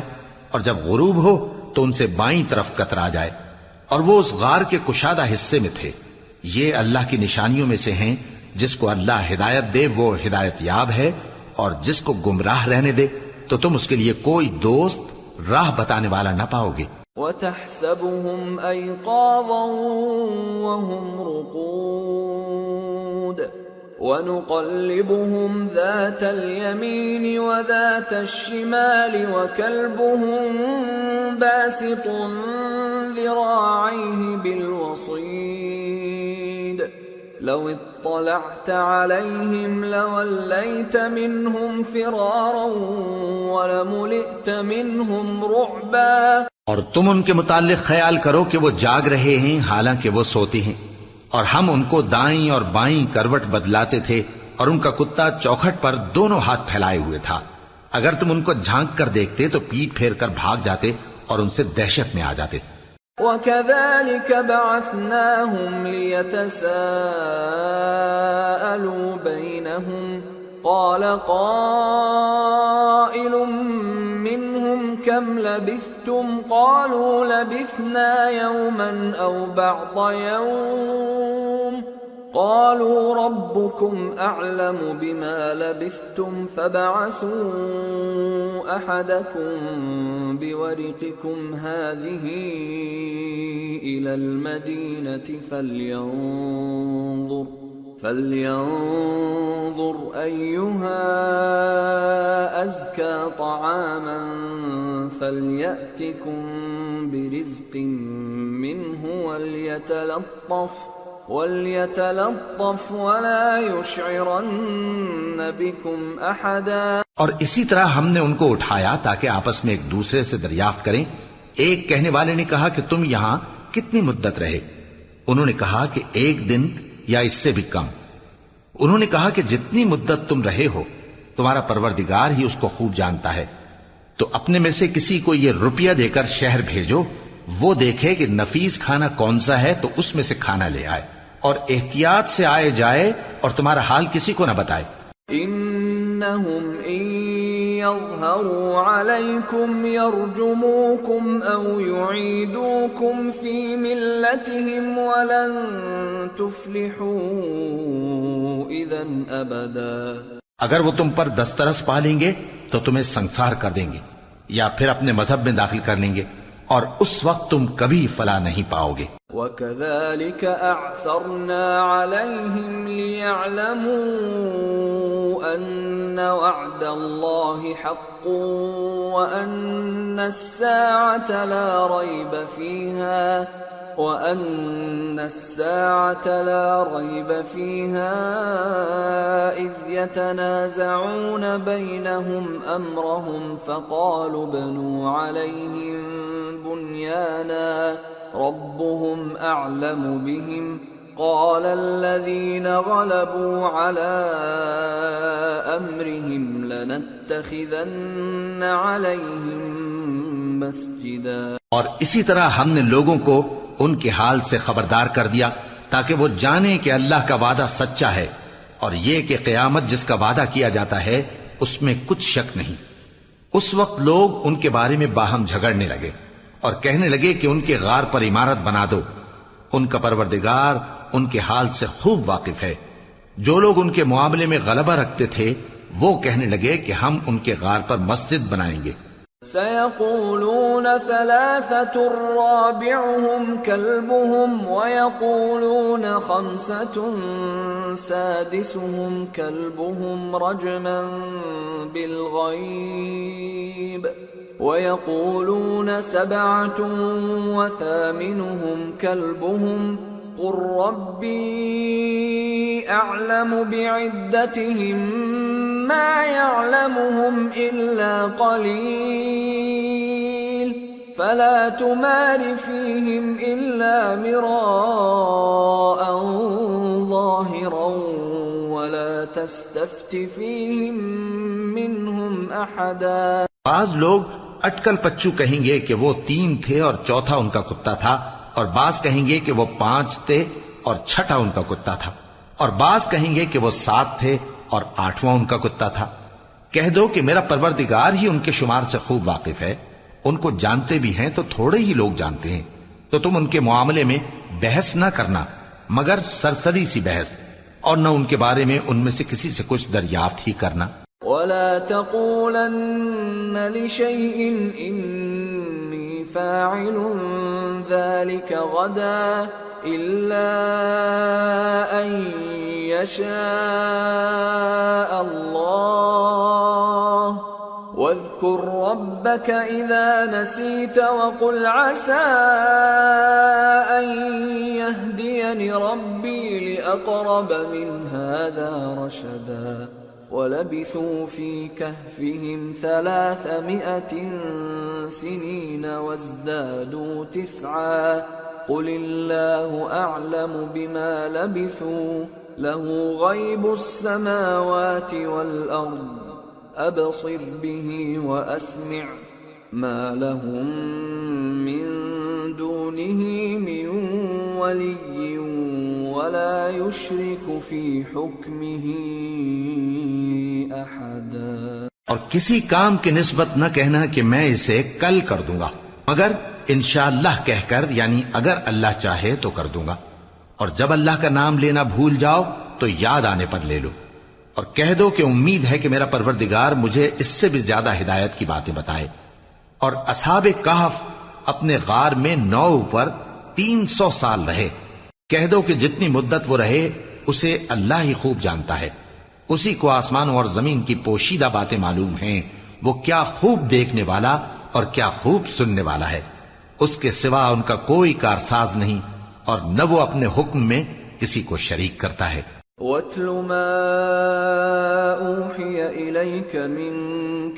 اور جب غروب ہو تو ان سے بائیں طرف کترا جائے، اور وہ اس غار کے کشادہ حصے میں تھے. یہ اللہ کی نشانیوں میں سے ہیں. جس کو اللہ ہدایت دے وہ ہدایت یاب ہے، اور جس کو گمراہ رہنے دے تو تم اس کے لیے کوئی دوست راہ بتانے والا نہ پاؤ گے. وَتَحْسَبُهُمْ أَيْقَاظًا وَهُمْ رُقُودٌ وَنُقَلِّبُهُمْ ذَاتَ الْيَمِينِ وَذَاتَ الشِّمَالِ وَكَلْبُهُمْ بَاسِطٌ ذِرَاعَيْهِ بِالْوَصِيدِ لَوِ اطَّلَعْتَ عَلَيْهِمْ لَوَلَّيْتَ مِنْهُمْ فِرَارًا وَلَمُلِئْتَ مِنْهُمْ رُعْبًا. اور تم ان کے متعلق خیال کرو کہ وہ جاگ رہے ہیں حالانکہ وہ سوتے ہیں، اور ہم ان کو دائیں اور بائیں کروٹ بدلاتے تھے، اور ان کا کتا چوکھٹ پر دونوں ہاتھ پھیلائے ہوئے تھا. اگر تم ان کو جھانک کر دیکھتے تو پیٹ پھیر کر بھاگ جاتے اور ان سے دہشت میں آ جاتے. وَكَذَلِكَ بَعَثْنَاهُمْ لِيَتَسَاءَلُوا بَيْنَهُمْ قَالَ قَائِلٌ مِّنْهُمْ كَمْ لَبِثْتُمْ قَالُوا لَبِثْنَا يَوْمًا أَوْ بَعْضَ يَوْمٍ قَالُوا رَبُّكُمْ أَعْلَمُ بِمَا لَبِثْتُمْ فَابْعَثُوا أَحَدَكُمْ بِوَرِقِكُمْ هَٰذِهِ إِلَى الْمَدِينَةِ فَلْيَنظُرْ أَيُّهَا أَزْكَىٰ طَعَامًا فَلْيَأْتِكُمْ بِرِزْقٍ مِّنْهُ وَلْيَتَلَطَّفْ وَلَا يُشْعِرَنَّ بِكُمْ أَحَدًا. اور اسی طرح ہم نے ان کو اٹھایا تاکہ آپس میں ایک دوسرے سے دریافت کریں. ایک کہنے والے نے کہا کہ تم یہاں کتنی مدت رہے؟ انہوں نے کہا کہ 1 دن یا اس سے بھی کم. انہوں نے کہا کہ جتنی مدت تم رہے ہو تمہارا پروردگار ہی اس کو خوب جانتا ہے. تو اپنے میں سے کسی کو یہ روپیہ دے کر شہر بھیجو، وہ دیکھے کہ نفیس کھانا کون سا ہے تو اس میں سے کھانا لے آئے، اور احتیاط سے آئے جائے اور تمہارا حال کسی کو نہ بتائے. انہم ان يظهروا عليكم يرجموكم أو يعيدوكم في ملتهم ولن تفلحوا إذا أبدا. اگر وہ تم پر دسترس پا لیں گے تو تمہیں سنسار کر دیں گے یا پھر اپنے مذہب میں داخل کر لیں گے اور اس وقت تم کبھی فلاح نہیں پاؤ گے. وَكَذَلِكَ أَعْثَرْنَا عَلَيْهِمْ لِيَعْلَمُوا أَنَّ وَعْدَ اللَّهِ حَقٌّ وَأَنَّ السَّاعَةَ لَا رَيْبَ فِيهَا إِذْ يَتَنَازَعُونَ بَيْنَهُمْ أَمْرَهُمْ فَقَالُوا ابْنُوا عَلَيْهِمْ بُنْيَانًا رَبُّهُمْ أَعْلَمُ بِهِمْ قَالَ الَّذِينَ غَلَبُوا عَلَى أَمْرِهِمْ لَنَتَّخِذَنَّ عَلَيْهِمْ مَسْجِدًا. اور اسی طرح ہم نے لوگوں کو ان کے حال سے خبردار کر دیا تاکہ وہ جانیں کہ اللہ کا وعدہ سچا ہے اور یہ کہ قیامت جس کا وعدہ کیا جاتا ہے اس میں کچھ شک نہیں. اس وقت لوگ ان کے بارے میں باہم جھگڑنے لگے اور کہنے لگے کہ ان کے غار پر عمارت بنا دو. ان کا پروردگار ان کے حال سے خوب واقف ہے. جو لوگ ان کے معاملے میں غلبہ رکھتے تھے وہ کہنے لگے کہ ہم ان کے غار پر مسجد بنائیں گے. سيقولون ثلاثة رابعهم كلبهم ويقولون خمسة سادسهم كلبهم رجما بالغيب ويقولون سبعة وثامنهم كلبهم قل ربي أعلم بعدتهم ما يعلمهم إلا قليل فلا تمار فيهم إلا مراء ظاهرا ولا تستفت فيهم منهم أحدا. بعض لوگ اٹکل پچو کہیں گے کہ وہ 3 تھے اور چوتھا ان کا کتا تھا، اور بعض کہیں گے کہ وہ 5 تھے اور چھٹا ان کا کتا تھا، اور بعض کہیں گے کہ وہ 7 تھے اور 8واں ان کا کتا تھا. کہہ دو کہ میرا پروردگار ہی ان کے شمار سے خوب واقف ہے. ان کو جانتے بھی ہیں تو تھوڑے ہی لوگ جانتے ہیں. تو تم ان کے معاملے میں بحث نہ کرنا مگر سرسری سی بحث، اور نہ ان کے بارے میں ان میں سے کسی سے کچھ دریافت ہی کرنا. ولا تقولن لشيء إني فاعل ذلك غدا إلا أن يشاء الله واذكر ربك إذا نسيت وقل عسى أن يهديني ربي لأقرب من هذا رشدا. ولبثوا في كهفهم 300 سنين وازدادوا 9 قل الله أعلم بما لبثوا له غيب السماوات والأرض أبصر به وأسمع ما لهم من دونه من ولي ولا يشرك في حكمه أحدا. اور کسی کام کی نسبت نہ کہنا کہ میں اسے کل کر دوں گا مگر انشاءاللہ کہہ کر، یعنی اگر اللہ چاہے تو کر دوں گا. اور جب اللہ کا نام لینا بھول جاؤ تو یاد آنے پر لے لو، اور کہہ دو کہ امید ہے کہ میرا پروردگار مجھے اس سے بھی زیادہ ہدایت کی باتیں بتائے. اور اصحاب کہف اپنے غار میں 9 پر 300 سال رہے. کہہ دو کہ جتنی مدت وہ رہے اسے اللہ ہی خوب جانتا ہے. اسی کو آسمانوں اور زمین کی پوشیدہ باتیں معلوم ہیں. وہ کیا خوب دیکھنے والا اور کیا خوب سننے والا ہے. اس کے سوا ان کا کوئی کارساز نہیں اور نہ وہ اپنے حکم میں کسی کو شریک کرتا ہے. وَاتْلُ مَا أُوحِيَ إِلَيْكَ مِن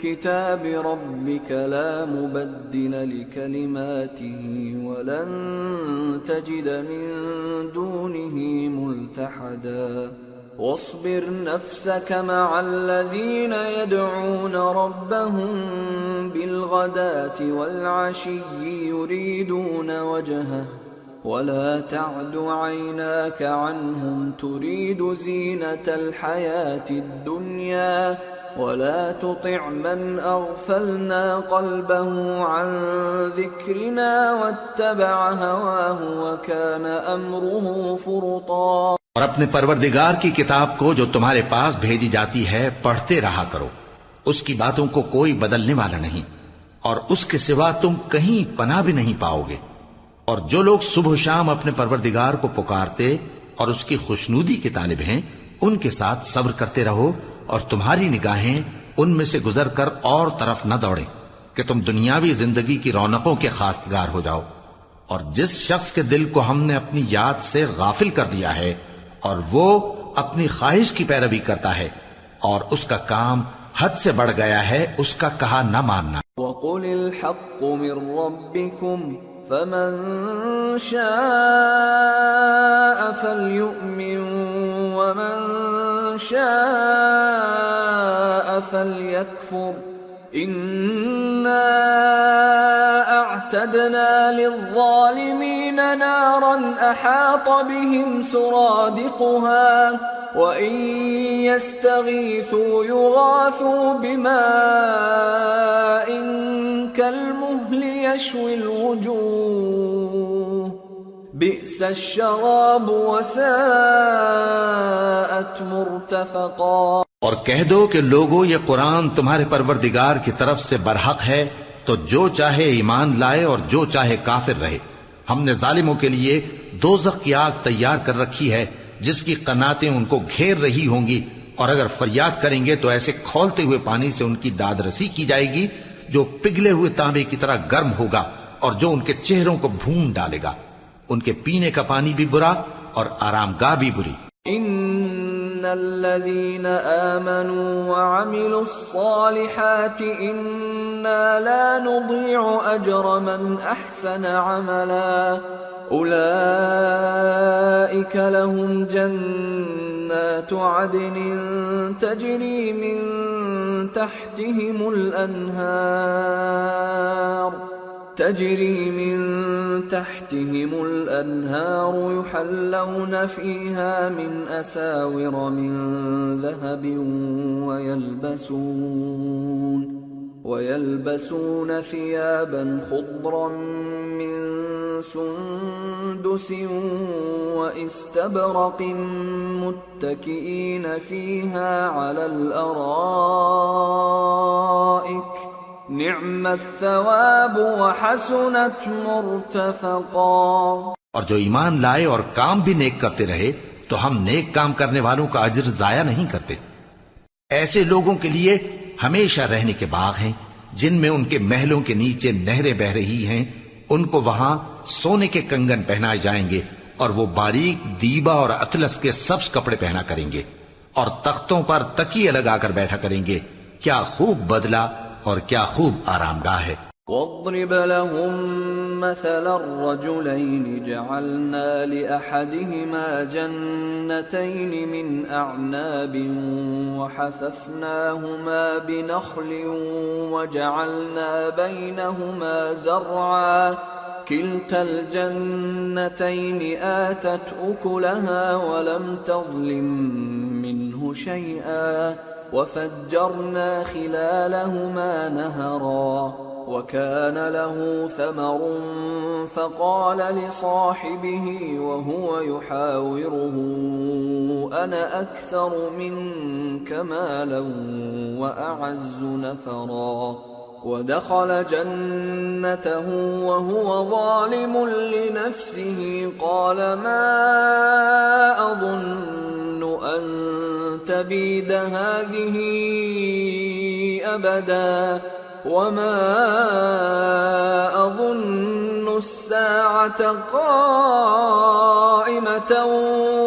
كِتَابِ رَبِّكَ لَا مُبَدِّلَ لِكَلِمَاتِهِ وَلَن تَجِدَ مِن دُونِهِ مُلْتَحَدًا. واصبر نفسك مع الذين يدعون ربهم بالغداة والعشي يريدون وجهه ولا تعد عيناك عنهم تريد زينة الحياة الدنيا ولا تطع من أغفلنا قلبه عن ذكرنا واتبع هواه وكان أمره فرطا۔ اور اپنے پروردگار کی کتاب کو جو تمہارے پاس بھیجی جاتی ہے پڑھتے رہا کرو، اس کی باتوں کو کوئی بدلنے والا نہیں، اور اس کے سوا تم کہیں پناہ بھی نہیں پاؤ گے۔ اور جو لوگ صبح و شام اپنے پروردگار کو پکارتے اور اس کی خوشنودی کے طالب ہیں، ان کے ساتھ صبر کرتے رہو، اور تمہاری نگاہیں ان میں سے گزر کر اور طرف نہ دوڑیں کہ تم دنیاوی زندگی کی رونقوں کے خواستگار ہو جاؤ۔ اور جس شخص کے دل کو ہم نے اپنی یاد سے غافل کر دیا ہے اور وہ اپنی خواہش کی پیروی کرتا ہے اور اس کا کام حد سے بڑھ گیا ہے، اس کا کہا نہ ماننا۔ وَقُلِ الْحَقُّ مِنْ رَبِّكُمْ فَمَنْ شَاءَ فَلْيُؤْمِنْ وَمَنْ شَاءَ فَلْيَكْفُرْ إِنَّا أَعْتَدْنَا لِلظَّالِمِينَ نَارًا أَحَاطَ بِهِمْ سُرَادِقُهَا وَإِنْ يَسْتَغِيثُوا يُغَاثُوا بِمَاءٍ كَالْمُهْلِ يَشْوِي الْوُجُوهَ بِئْسَ الشَّرَابُ وَسَاءَتْ مُرْتَفَقًا۔ اور کہہ دو کہ لوگو یہ قرآن تمہارے پروردگار کی طرف سے برحق ہے، تو جو چاہے ایمان لائے اور جو چاہے کافر رہے۔ ہم نے ظالموں کے لیے دوزخ کی آگ تیار کر رکھی ہے جس کی قناتیں ان کو گھیر رہی ہوں گی، اور اگر فریاد کریں گے تو ایسے کھولتے ہوئے پانی سے ان کی داد رسی کی جائے گی جو پگھلے ہوئے تانبے کی طرح گرم ہوگا اور جو ان کے چہروں کو بھون ڈالے گا۔ ان کے پینے کا پانی بھی برا اور آرام گاہ بھی بری۔ ان الذين آمنوا وعملوا الصالحات انا لا نضيع اجر من احسن عملا اولئك لهم جنات عدن تجري من تحتهم الأنهار يحلون فيها من أساور من ذهب ويلبسون ثيابا خضرا من سندس واستبرق متكئين فيها على الأرائك نعم الثواب وحسنت مرتفقا۔ اور جو ایمان لائے اور کام بھی نیک کرتے رہے تو ہم نیک کام کرنے والوں کا اجر ضائع نہیں کرتے۔ ایسے لوگوں کے لیے ہمیشہ رہنے کے باغ ہیں جن میں ان کے محلوں کے نیچے نہریں بہ رہی ہیں، ان کو وہاں سونے کے کنگن پہنائے جائیں گے اور وہ باریک دیبا اور اطلس کے سبز کپڑے پہنا کریں گے اور تختوں پر تکیے لگا کر بیٹھا کریں گے۔ کیا خوب بدلہ اور کیا خوب آرام گاہ ہے۔ واضرب لهم مثل الرجلين جعلنا لأحدهما جنتين من أعناب وحففناهما بنخل وجعلنا بينهما زرعا كلتا الجنتين آتت أكلها ولم تظلم منه شيئا وفجرنا خلالهما نهرا وكان له ثمر فقال لصاحبه وهو يحاوره أنا أكثر منك مالا وأعز نفرا ودخل جنته وهو ظالم لنفسه قال ما أظن أن تبيد هذه أبدا وما أظن الساعة قائمة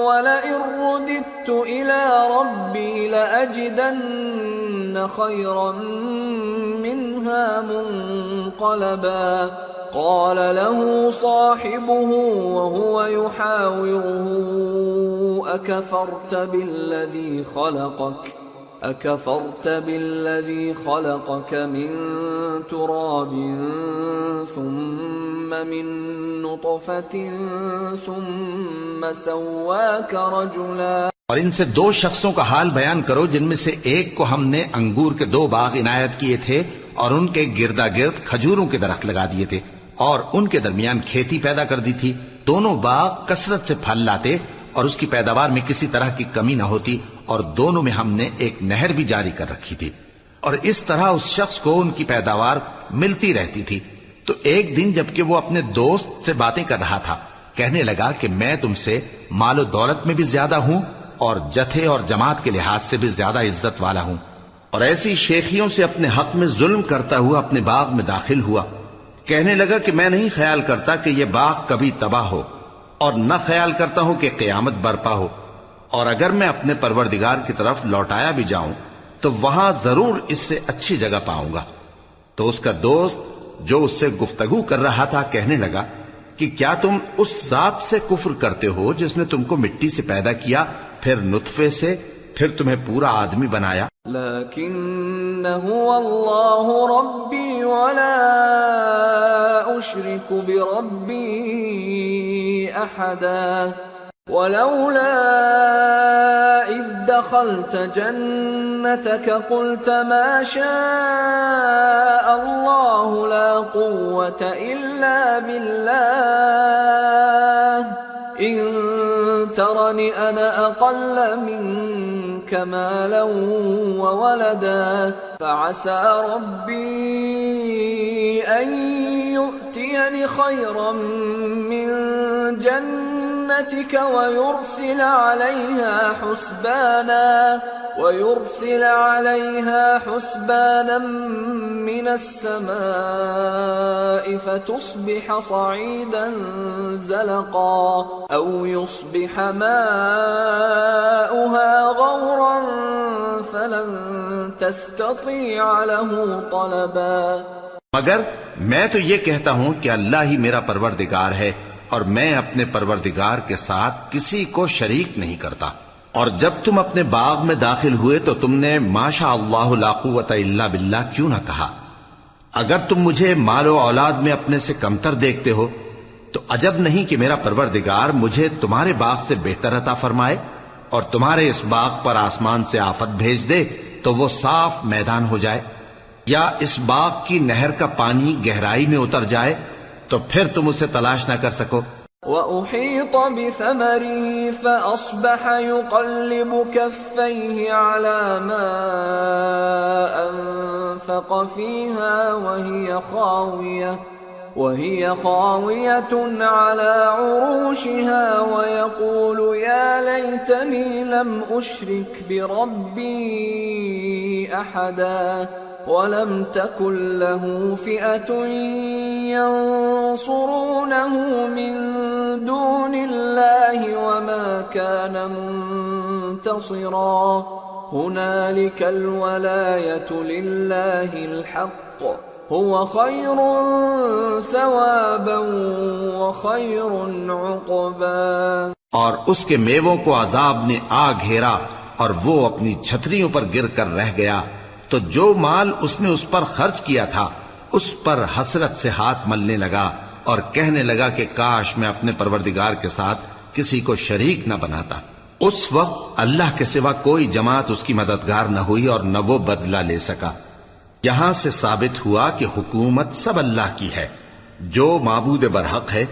ولئن رددت إلى ربي لأجدن خيرا منها منقلبا قال له صاحبه وهو يحاوره أكفرت بالذي خلقك من تراب ثم من نطفة ثم سواك رجلا اور ان سے 2 شخصوں کا حال بیان کرو جن میں سے ایک کو ہم نے انگور کے 2 باغ عنایت کیے تھے اور ان کے گردا گرد کھجوروں کے درخت لگا دیے تھے اور ان کے درمیان کھیتی پیدا کر دی تھی. دونوں باغ کثرت سے پھل لاتے اور اس کی پیداوار میں کسی طرح کی کمی نہ ہوتی اور دونوں میں ہم نے ایک نہر بھی جاری کر رکھی تھی. اور اس طرح اس شخص کو ان کی پیداوار ملتی رہتی تھی. تو ایک دن جبکہ وہ اپنے دوست سے باتیں کر رہا تھا کہنے لگا کہ میں تم سے مال و دولت میں بھی زیادہ ہوں اور جتھے اور جماعت کے لحاظ سے بھی زیادہ عزت والا ہوں. اور ایسی شیخیوں سے اپنے حق میں ظلم کرتا ہوا اپنے باغ میں داخل ہوا. کہنے لگا کہ میں نہیں خیال کرتا کہ یہ باغ کبھی تباہ ہو اور نہ خیال کرتا ہوں کہ قیامت برپا ہو، اور اگر میں اپنے پروردگار کی طرف لوٹایا بھی جاؤں تو وہاں ضرور اس سے اچھی جگہ پاؤں گا. تو اس کا دوست جو اس سے گفتگو کر رہا تھا کہنے لگا کہ کیا تم اس ذات سے کفر کرتے ہو جس نے تم کو مٹی سے پیدا کیا، پھر نطفے سے، پھر تمہیں پورا آدمی بنایا؟ لیکن هو اللہ ربی ولا اشرک بربی احدا ولولا اذ دخلت جنتك قلت ما شاء الله لا قوة الا بالله ان ترني انا اقل منك مالا وولدا فعسى ربي ان يؤتيني خيرا من جنتك ويرسل عليها حسبانا من السماء فتصبح صعيدا زلقا او يصبح ماؤها غورا فلن تستطيع له طلبا. مگر میں تو یہ کہتا ہوں کہ اللہ ہی میرا پروردگار ہے اور میں اپنے پروردگار کے ساتھ کسی کو شریک نہیں کرتا. اور جب تم اپنے باغ میں داخل ہوئے تو تم نے ماشاء اللہ لا قوت الا باللہ کیوں نہ کہا؟ اگر تم مجھے مال و اولاد میں اپنے سے کمتر دیکھتے ہو تو عجب نہیں کہ میرا پروردگار مجھے تمہارے باغ سے بہتر عطا فرمائے اور تمہارے اس باغ پر آسمان سے آفت بھیج دے تو وہ صاف میدان ہو جائے، یا اس باغ کی نہر کا پانی گہرائی میں اتر جائے تو پھر تم اسے تلاش نہ کر سکو. وَأُحِيطَ بِثَمَرِهِ فَأَصْبَحَ يُقَلِّبُ كَفَّيْهِ عَلَى مَا أَنفَقَ فِيهَا وَهِيَ خَاوِيَةٌ عَلَى عُرُوشِهَا وَيَقُولُ يَا لَيْتَنِي لَمْ أُشْرِكْ بِرَبِّي أَحَدًا وَلَمْ تَكُنْ لَهُ فِئَةٌ يَنصُرُونَهُ مِنْ دُونِ اللَّهِ وَمَا كَانَ مُنْتَصِرًا. هُنَالِكَ الْوَلَايَةُ لِلَّهِ الْحَقِّ هُوَ خَيْرٌ ثَوَابًا وَخَيْرٌ عُقْبًا. اور اس کے میووں کو عذاب نے آ گھیرا اور وہ اپنی چھتریوں پر گر کر رہ گیا، تو جو مال اس نے اس پر خرچ کیا تھا اس پر حسرت سے ہاتھ ملنے لگا اور کہنے لگا کہ کاش میں اپنے پروردگار کے ساتھ کسی کو شریک نہ بناتا. اس وقت اللہ کے سوا کوئی جماعت اس کی مددگار نہ ہوئی اور نہ وہ بدلہ لے سکا. یہاں سے ثابت ہوا کہ حکومت سب اللہ کی ہے. جو معبود برحق ہے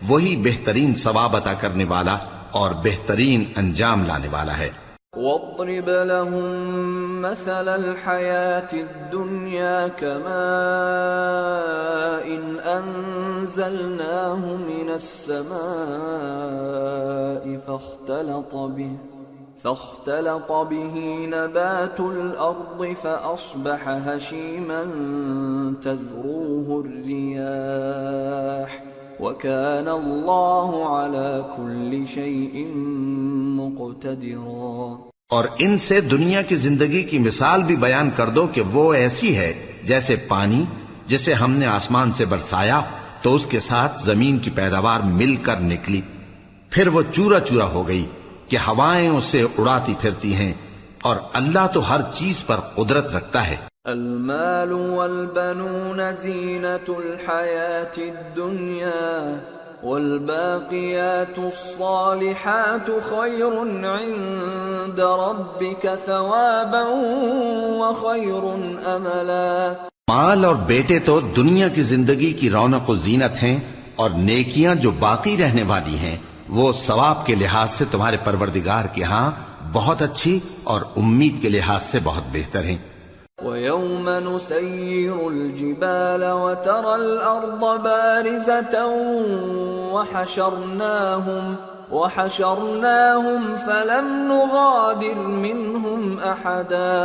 وہی بہترین ثواب عطا کرنے والا اور بہترین انجام لانے والا ہے. وَاضْرِبْ لَهُم مَّثَلَ الْحَيَاةِ الدُّنْيَا كَمَاءٍ أَنزَلْنَاهُ مِنَ السَّمَاءِ فاختلط به نبات الأرض فأصبح هشيما تذروه الرياح وكان الله على كل شيء مقتدرا. اور ان سے دنیا کی زندگی کی مثال بھی بیان کر دو کہ وہ ایسی ہے جیسے پانی جسے ہم نے آسمان سے برسایا تو اس کے ساتھ زمین کی پیداوار مل کر نکلی، پھر وہ چورا چورا ہو گئی کہ ہوائیں اسے اڑاتی پھرتی ہیں، اور اللہ تو ہر چیز پر قدرت رکھتا ہے. المال والبنون زینة الحیاة الدنیا والباقيات الصالحات خير عند ربك ثوابا وخير املا۔ مال اور بیٹے تو دنیا کی زندگی کی رونق و زینت ہیں، اور نیکیاں جو باقی رہنے والی ہیں وہ ثواب کے لحاظ سے تمہارے پروردگار کے ہاں بہت اچھی اور امید کے لحاظ سے بہت بہتر ہیں۔ وَيَوْمَ نُسَيِّرُ الْجِبَالَ وَتَرَى الْأَرْضَ بَارِزَةً وَحَشَرْنَاهُمْ فَلَمْ نُغَادِرْ مِنْهُمْ أَحَدًا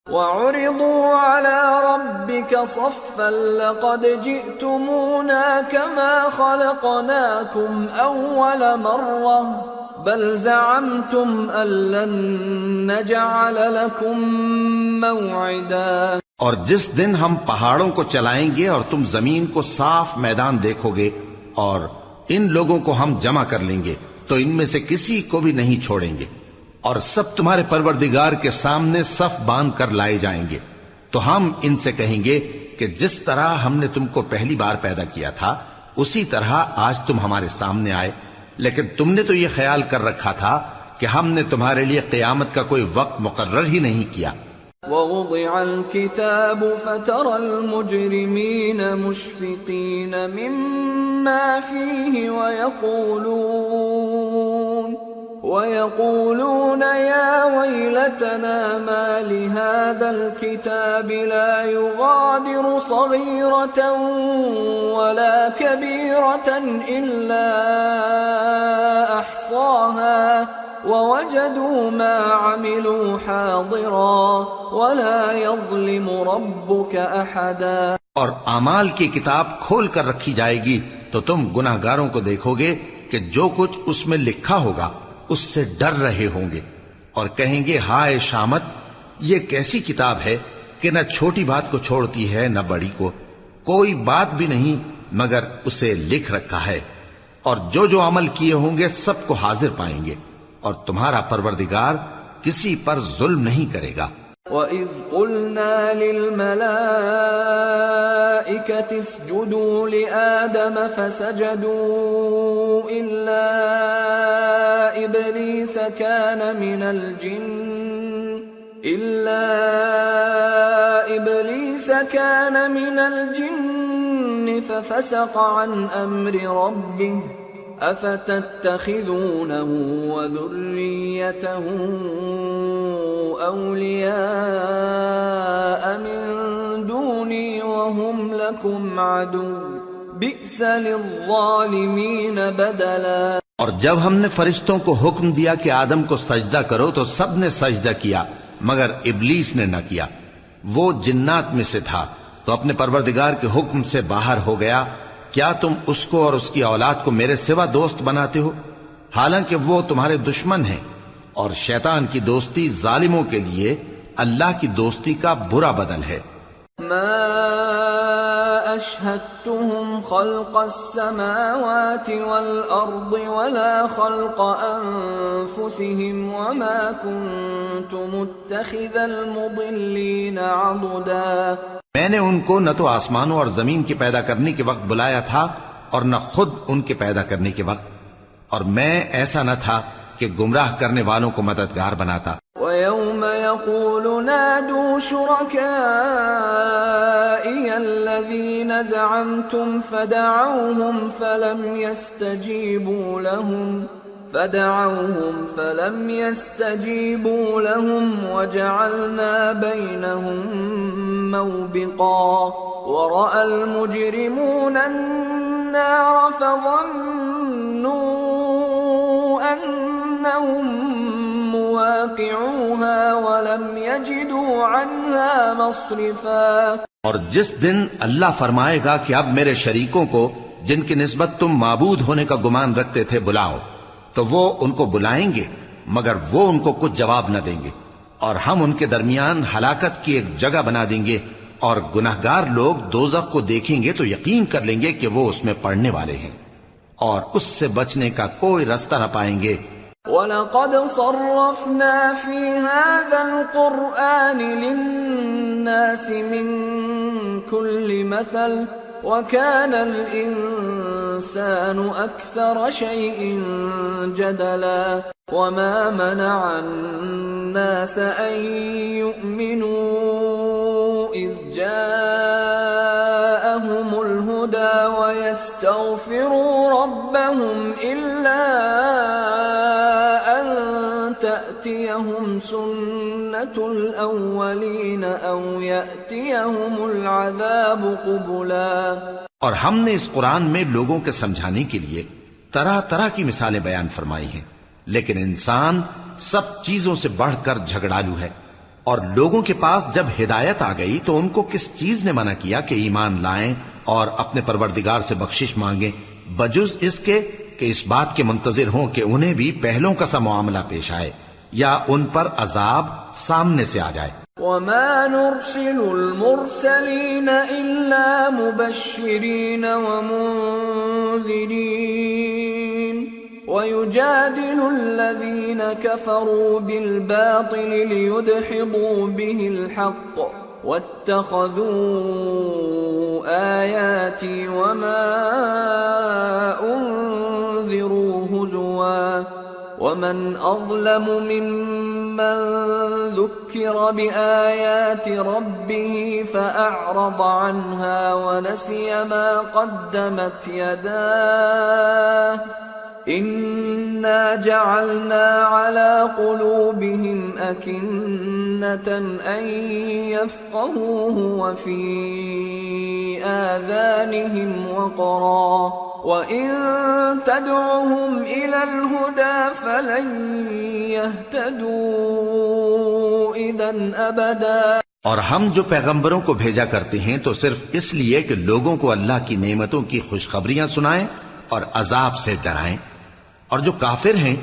وَعُرِضُوا عَلَى رَبِّكَ صَفًّا لَقَدْ جِئْتُمُونَا كَمَا خَلَقْنَاكُمْ أَوَّلَ مَرَّةٍ بل زعمتم أن لن نجعل لكم موعدا۔ اور جس دن ہم پہاڑوں کو چلائیں گے اور تم زمین کو صاف میدان دیکھو گے، اور ان لوگوں کو ہم جمع کر لیں گے تو ان میں سے کسی کو بھی نہیں چھوڑیں گے، اور سب تمہارے پروردگار کے سامنے صف باندھ کر لائے جائیں گے، تو ہم ان سے کہیں گے کہ جس طرح ہم نے تم کو پہلی بار پیدا کیا تھا اسی طرح آج تم ہمارے سامنے آئے، لیکن تم نے تو یہ خیال کر رکھا تھا کہ ہم نے تمہارے لیے قیامت کا کوئی وقت مقرر ہی نہیں کیا۔ وَوُضِعَ الْكِتَابُ فَتَرَى الْمُجْرِمِينَ مُشْفِقِينَ مِمَّا فِيهِ وَيَقُولُونَ يَا وَيْلَتَنَا مَا لِهَذَا الْكِتَابِ لَا يُغَادِرُ صَغِيرَةً وَلَا كَبِيرَةً إِلَّا أَحْصَاهَا وَوَجَدُوا مَا عَمِلُوا حَاضِرًا وَلَا يَظْلِمُ رَبُّكَ أَحَدًا۔ اور اعمال کی کتاب کھول کر رکھی جائے گی تو تم گناہگاروں کو دیکھو گے کہ جو کچھ اس میں لکھا ہوگا اس سے ڈر رہے ہوں گے، اور کہیں گے ہائے شامت، یہ کیسی کتاب ہے کہ نہ چھوٹی بات کو چھوڑتی ہے نہ بڑی کو، کوئی بات بھی نہیں مگر اسے لکھ رکھا ہے، اور جو جو عمل کیے ہوں گے سب کو حاضر پائیں گے، اور تمہارا پروردگار کسی پر ظلم نہیں کرے گا۔ وَإِذْ قُلْنَا لِلْمَلَائِكَةِ اسْجُدُوا لِآدَمَ فَسَجَدُوا إِلَّا إِبْلِيسَ كَانَ مِنَ الْجِنِّ فَفَسَقَ عَنْ أَمْرِ رَبِّهِ أَفَتَتَّخِذُونَهُ وَذُرِّيَّتَهُ أَوْلِيَاءَ مِن دُونِي وَهُمْ لَكُمْ عَدُوٌّ بِئْسَ لِلظَّالِمِينَ بَدَلًا۔ اور جب ہم نے فرشتوں کو حکم دیا کہ آدم کو سجدہ کرو تو سب نے سجدہ کیا مگر ابلیس نے نہ کیا، وہ جنات میں سے تھا تو اپنے پروردگار کے حکم سے باہر ہو گیا۔ کیا تم اس کو اور اس کی اولاد کو میرے سوا دوست بناتے ہو، حالانکہ وہ تمہارے دشمن ہیں، اور شیطان کی دوستی ظالموں کے لیے اللہ کی دوستی کا برا بدل ہے۔ ما اشهدتهم خلق السماوات والارض ولا خلق انفسهم وما كنت متخذ المضلين عضدا۔ میں نے ان کو نہ تو آسمانوں اور زمین کے پیدا کرنے کے وقت بلایا تھا اور نہ خود ان کے پیدا کرنے کے وقت، اور میں ایسا نہ تھا کہ گمراہ کرنے والوں کو مددگار بناتا۔ وَيَوْمَ يَقُولُ نَادُوا شُرَكَائِيَ الَّذِينَ زَعَمْتُمْ فَدَعَوْهُمْ فَلَمْ يَسْتَجِيبُوا لَهُمْ وَجَعَلْنَا بَيْنَهُمْ مَوْبِقًا وَرَأَى الْمُجْرِمُونَ النَّارَ فَظَنُّوا أَنَّهُمْ مواقعوها ولم يجدوا عنها مصرفا۔ اور جس دن اللہ فرمائے گا کہ اب میرے شریکوں کو جن کی نسبت تم معبود ہونے کا گمان رکھتے تھے بلاؤ، تو وہ ان کو بلائیں گے مگر وہ ان کو کچھ جواب نہ دیں گے، اور ہم ان کے درمیان ہلاکت کی ایک جگہ بنا دیں گے، اور گناہگار لوگ دوزخ کو دیکھیں گے تو یقین کر لیں گے کہ وہ اس میں پڑنے والے ہیں، اور اس سے بچنے کا کوئی رستہ نہ پائیں گے۔ وَلَقَدْ صَرَّفْنَا فِي هَذَا الْقُرْآنِ لِلنَّاسِ مِنْ كُلِّ مَثَلٍ وَكَانَ الْإِنسَانُ الإنسان أكثر شيء جدلا وما منع الناس أن يؤمنوا إذ جاءهم الهدى ويستغفروا ربهم إلا أن تأتيهم سنة الأولين أو يأتيهم العذاب قبلا۔ اور ہم نے اس قرآن میں لوگوں کے سمجھانے کے لیے طرح طرح کی مثالیں بیان فرمائی ہیں، لیکن انسان سب چیزوں سے بڑھ کر جھگڑالو ہے، اور لوگوں کے پاس جب ہدایت آ گئی تو ان کو کس چیز نے منع کیا کہ ایمان لائیں اور اپنے پروردگار سے بخشش مانگیں، بجز اس کے کہ اس بات کے منتظر ہوں کہ انہیں بھی پہلوں کا سا معاملہ پیش آئے یا ان پر عذاب سامنے سے آ جائے۔ وما نرسل المرسلين إلا مبشرين ومنذرين ويجادل الذين كفروا بالباطل ليدحضوا به الحق واتخذوا آياتي وما أنذروا هزوا ومن أظلم ممن ذكر بآيات ربه فأعرض عنها ونسي ما قدمت يداه إنا جعلنا على قلوبهم أكنة أن يفقهوه وفي آذانهم وقرا وإن تدعهم إلى الهدى فلن يهتدوا إذا أبدا۔ اور ہم جو پیغمبروں کو بھیجا کرتے ہیں تو صرف اس لیے کہ لوگوں کو اللہ کی نعمتوں کی خوشخبریاں سنائیں اور عذاب سے ڈرائیں، اور جو کافر ہیں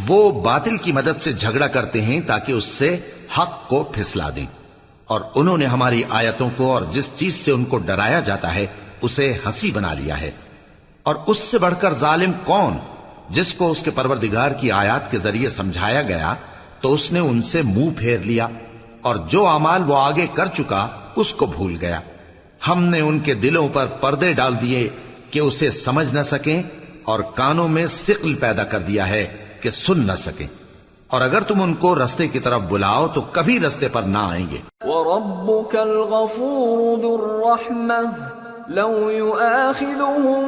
وہ باطل کی مدد سے جھگڑا کرتے ہیں تاکہ اس سے حق کو پھسلا دیں، اور انہوں نے ہماری آیتوں کو اور جس چیز سے ان کو ڈرایا جاتا ہے اسے ہنسی بنا لیا ہے۔ اور اس سے بڑھ کر ظالم کون، جس کو اس کے پروردگار کی آیات کے ذریعے سمجھایا گیا تو اس نے ان سے منہ پھیر لیا، اور جو اعمال وہ آگے کر چکا اس کو بھول گیا۔ ہم نے ان کے دلوں پر پردے ڈال دیے کہ اسے سمجھ نہ سکیں، اور کانوں میں ثقل پیدا کر دیا ہے کہ سن نہ سکیں، اور اگر تم ان کو رستے کی طرف بلاؤ تو کبھی رستے پر نہ آئیں گے۔ وَرَبُّكَ الْغَفُورُ ذُو الرَّحْمَةِ لَوْ يُؤَاخِذُهُم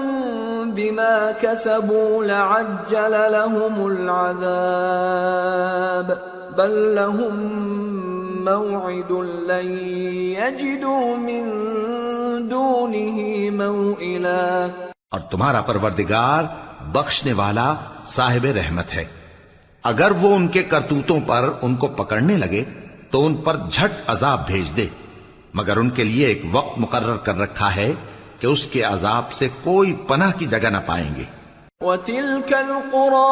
بِمَا كَسَبُوا لَعَجَّلَ لَهُمُ الْعَذَابَ بَل لَّهُم مَّوْعِدٌ لَّن يَجِدُوا مِن دُونِهِ مَوْئِلًا۔ اور تمہارا پروردگار بخشنے والا صاحب رحمت ہے، اگر وہ ان کے کرتوتوں پر ان کو پکڑنے لگے تو ان پر جھٹ عذاب بھیج دے، مگر ان کے لیے ایک وقت مقرر کر رکھا ہے کہ اس کے عذاب سے کوئی پناہ کی جگہ نہ پائیں گے۔ وَتِلْكَ الْقُرَىٰ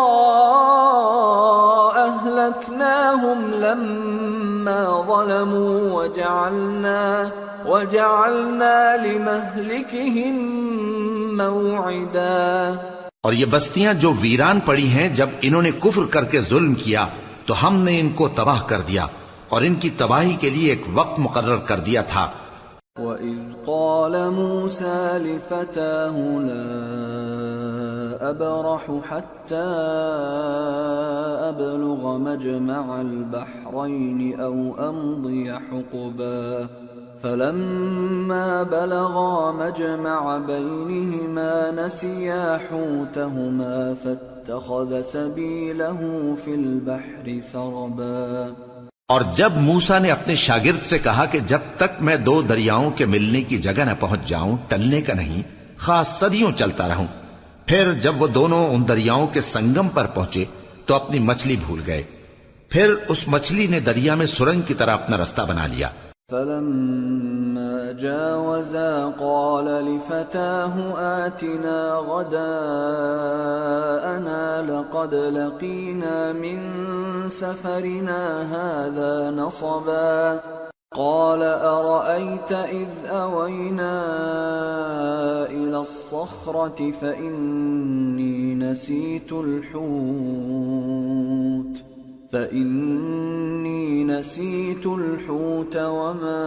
أَهْلَكْنَاهُمْ لَمَّا ظَلَمُوا وَجَعَلْنَا لِمَهْلِكِهِمْ مَوْعِدًا۔ اور یہ بستیاں جو ویران پڑی ہیں جب انہوں نے کفر کر کے ظلم کیا تو ہم نے ان کو تباہ کر دیا، اور ان کی تباہی کے لیے ایک وقت مقرر کر دیا تھا۔ وَإِذْ قَالَ مُوسَى لِفَتَاهُ لَا أَبْرَحُ حَتَّى أَبْلُغَ مَجْمَعَ الْبَحْرَيْنِ أَوْ أَمْضِيَ حُقُبًا فَلَمَّا بَلَغَا مَجْمَعَ بَيْنِهِمَا نَسِيَا حُوتَهُمَا فَاتَّخَذَ سَبِيلَهُ فِي الْبَحْرِ سَرَبًا۔ اور جب موسیٰ نے اپنے شاگرد سے کہا کہ جب تک میں دو دریاؤں کے ملنے کی جگہ نہ پہنچ جاؤں ٹلنے کا نہیں، خاص صدیوں چلتا رہوں، پھر جب وہ دونوں ان دریاؤں کے سنگم پر پہنچے تو اپنی مچھلی بھول گئے، پھر اس مچھلی نے دریا میں سرنگ کی طرح اپنا رستہ بنا لیا۔ فَلَمَّا جَاوَزَا قَالَ لِفَتَاهُ آتِنَا غَدَاءَنَا لَقَدْ لَقِينَا مِن سَفَرِنَا هَذَا نَصَبًا قَالَ أَرَأَيْتَ إِذْ أَوَيْنَا إِلَى الصَّخْرَةِ فَإِنِّي نسيت الحوت وما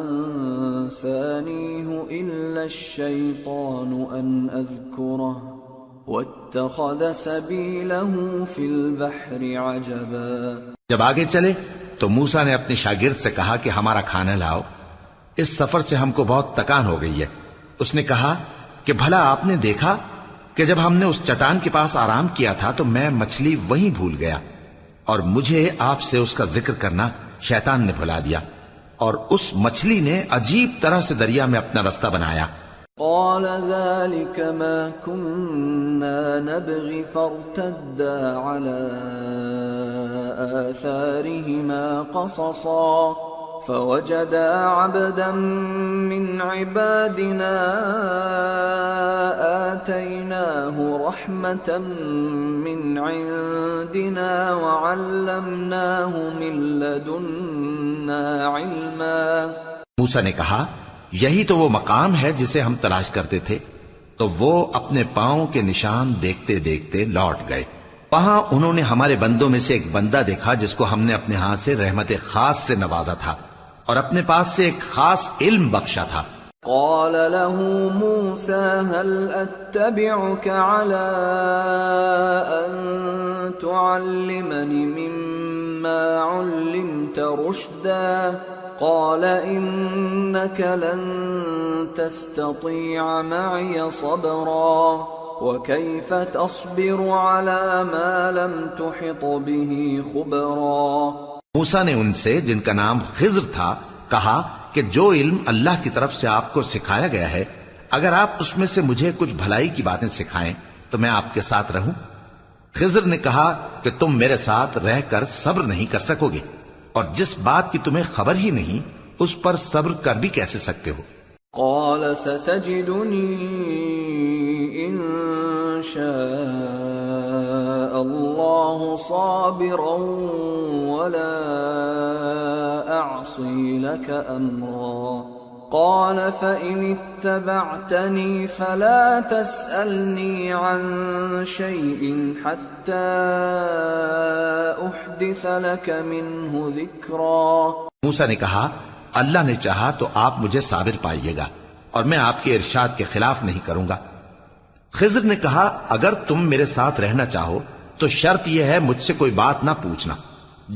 أنسانيه إلا الشيطان أن أذكره واتخذ سبيله في البحر عجبا. جب آگے چلے تو موسیٰ نے اپنے شاگرد سے کہا کہ ہمارا کھانا لاؤ، اس سفر سے ہم کو بہت تکان ہو گئی ہے. اس نے کہا کہ بھلا آپ نے دیکھا کہ جب ہم نے اس چٹان کے پاس آرام کیا تھا تو میں مچھلی وہیں بھول گیا، اور مجھے آپ سے اس کا ذکر کرنا شیطان نے بھلا دیا، اور اس مچھلی نے عجیب طرح سے دریا میں اپنا رستہ بنایا. قال ذلك ما كنا نبغي فارتدا على آثارهما قصصا فوجدا عبدا من عبادنا آتيناه رحمة من عندنا وعلمناه من لدنا علما. موسیٰ نے کہا یہی تو وہ مقام ہے جسے ہم تلاش کرتے تھے. تو وہ اپنے پاؤں کے نشان دیکھتے دیکھتے لوٹ گئے. وہاں انہوں نے ہمارے بندوں میں سے ایک بندہ دیکھا جس کو ہم نے اپنے ہاں سے رحمت خاص سے نوازا تھا اور اپنے پاس سے ایک خاص علم بخشا تھا. قال له موسى هل أتبعك على أن تعلمني مما علمت رشدا قال إنك لن تستطيع معي صبرا وكيف تصبر على ما لم تحط به خبرا. موسیٰ نے ان سے جن کا نام خضر تھا کہا کہ جو علم اللہ کی طرف سے آپ کو سکھایا گیا ہے اگر آپ اس میں سے مجھے کچھ بھلائی کی باتیں سکھائیں تو میں آپ کے ساتھ رہوں. خضر نے کہا کہ تم میرے ساتھ رہ کر صبر نہیں کر سکو گے، اور جس بات کی تمہیں خبر ہی نہیں اس پر صبر کر بھی کیسے سکتے ہو. قال ستجدني إن شاء الله صابرا ولا أعصي لك أمرا. قال فإن اتبعتني فلا تسألني عن شيء حتى أحدث لك منه ذكرا. موسیٰ نے کہا اللہ نے چاہا تو آپ مجھے صابر پائیے گا اور میں آپ کے ارشاد کے خلاف نہیں کروں گا. خضر نے کہا اگر تم میرے ساتھ رہنا چاہو تو شرط یہ ہے مجھ سے کوئی بات نہ پوچھنا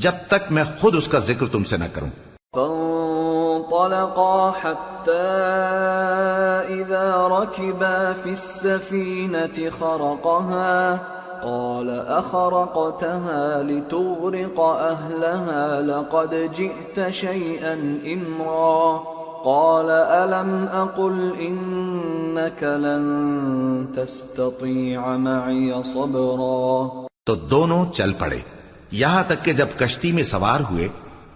جب تک میں خود اس کا ذکر تم سے نہ کروں. فانطلقا حتى إذا ركبا في السفينة خرقها قال أخرقتها لتغرق أهلها لقد جئت شيئا إمرا. قال ألم أقل إنك لن تستطيع معي صبرا. تو دونوں چل پڑے یہاں تک کہ جب کشتی میں سوار ہوئے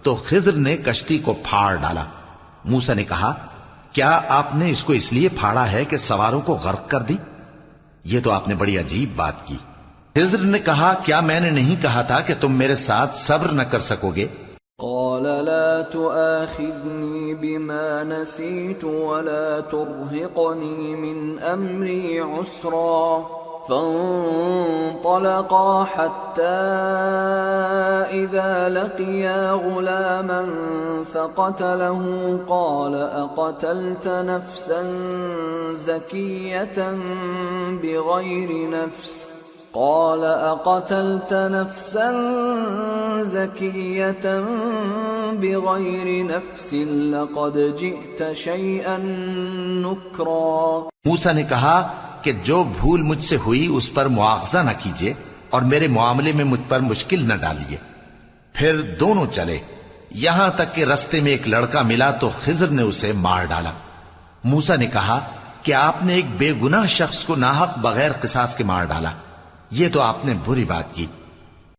تو خضر نے کشتی کو پھاڑ ڈالا. موسیٰ نے کہا کیا آپ نے اس کو اس لیے پھاڑا ہے کہ سواروں کو غرق کر دی؟ یہ تو آپ نے بڑی عجیب بات کی. خضر نے کہا کیا میں نے نہیں کہا تھا کہ تم میرے ساتھ صبر نہ کر سکو گے؟ قال لا تؤاخذني بما نسيت ولا ترهقني من أمري عسرا. فانطلقا حتى إذا لقيا غلاما فقتله قال أقتلت نفسا زكية بغير نفس قال أقتلت نفسا زكية بغير نفس لقد جئت شيئا نكرا. موسیٰ نے کہا کہ جو بھول مجھ سے ہوئی اس پر مواخذہ نہ کیجیے اور میرے معاملے میں مجھ پر مشکل نہ ڈالیے. پھر دونوں چلے یہاں تک کہ رستے میں ایک لڑکا ملا تو خضر نے اسے مار ڈالا. موسیٰ نے کہا کہ آپ نے ایک بے گناہ شخص کو ناحق بغیر قصاص کے مار ڈالا. یہ تو آپ نے بری بات کی.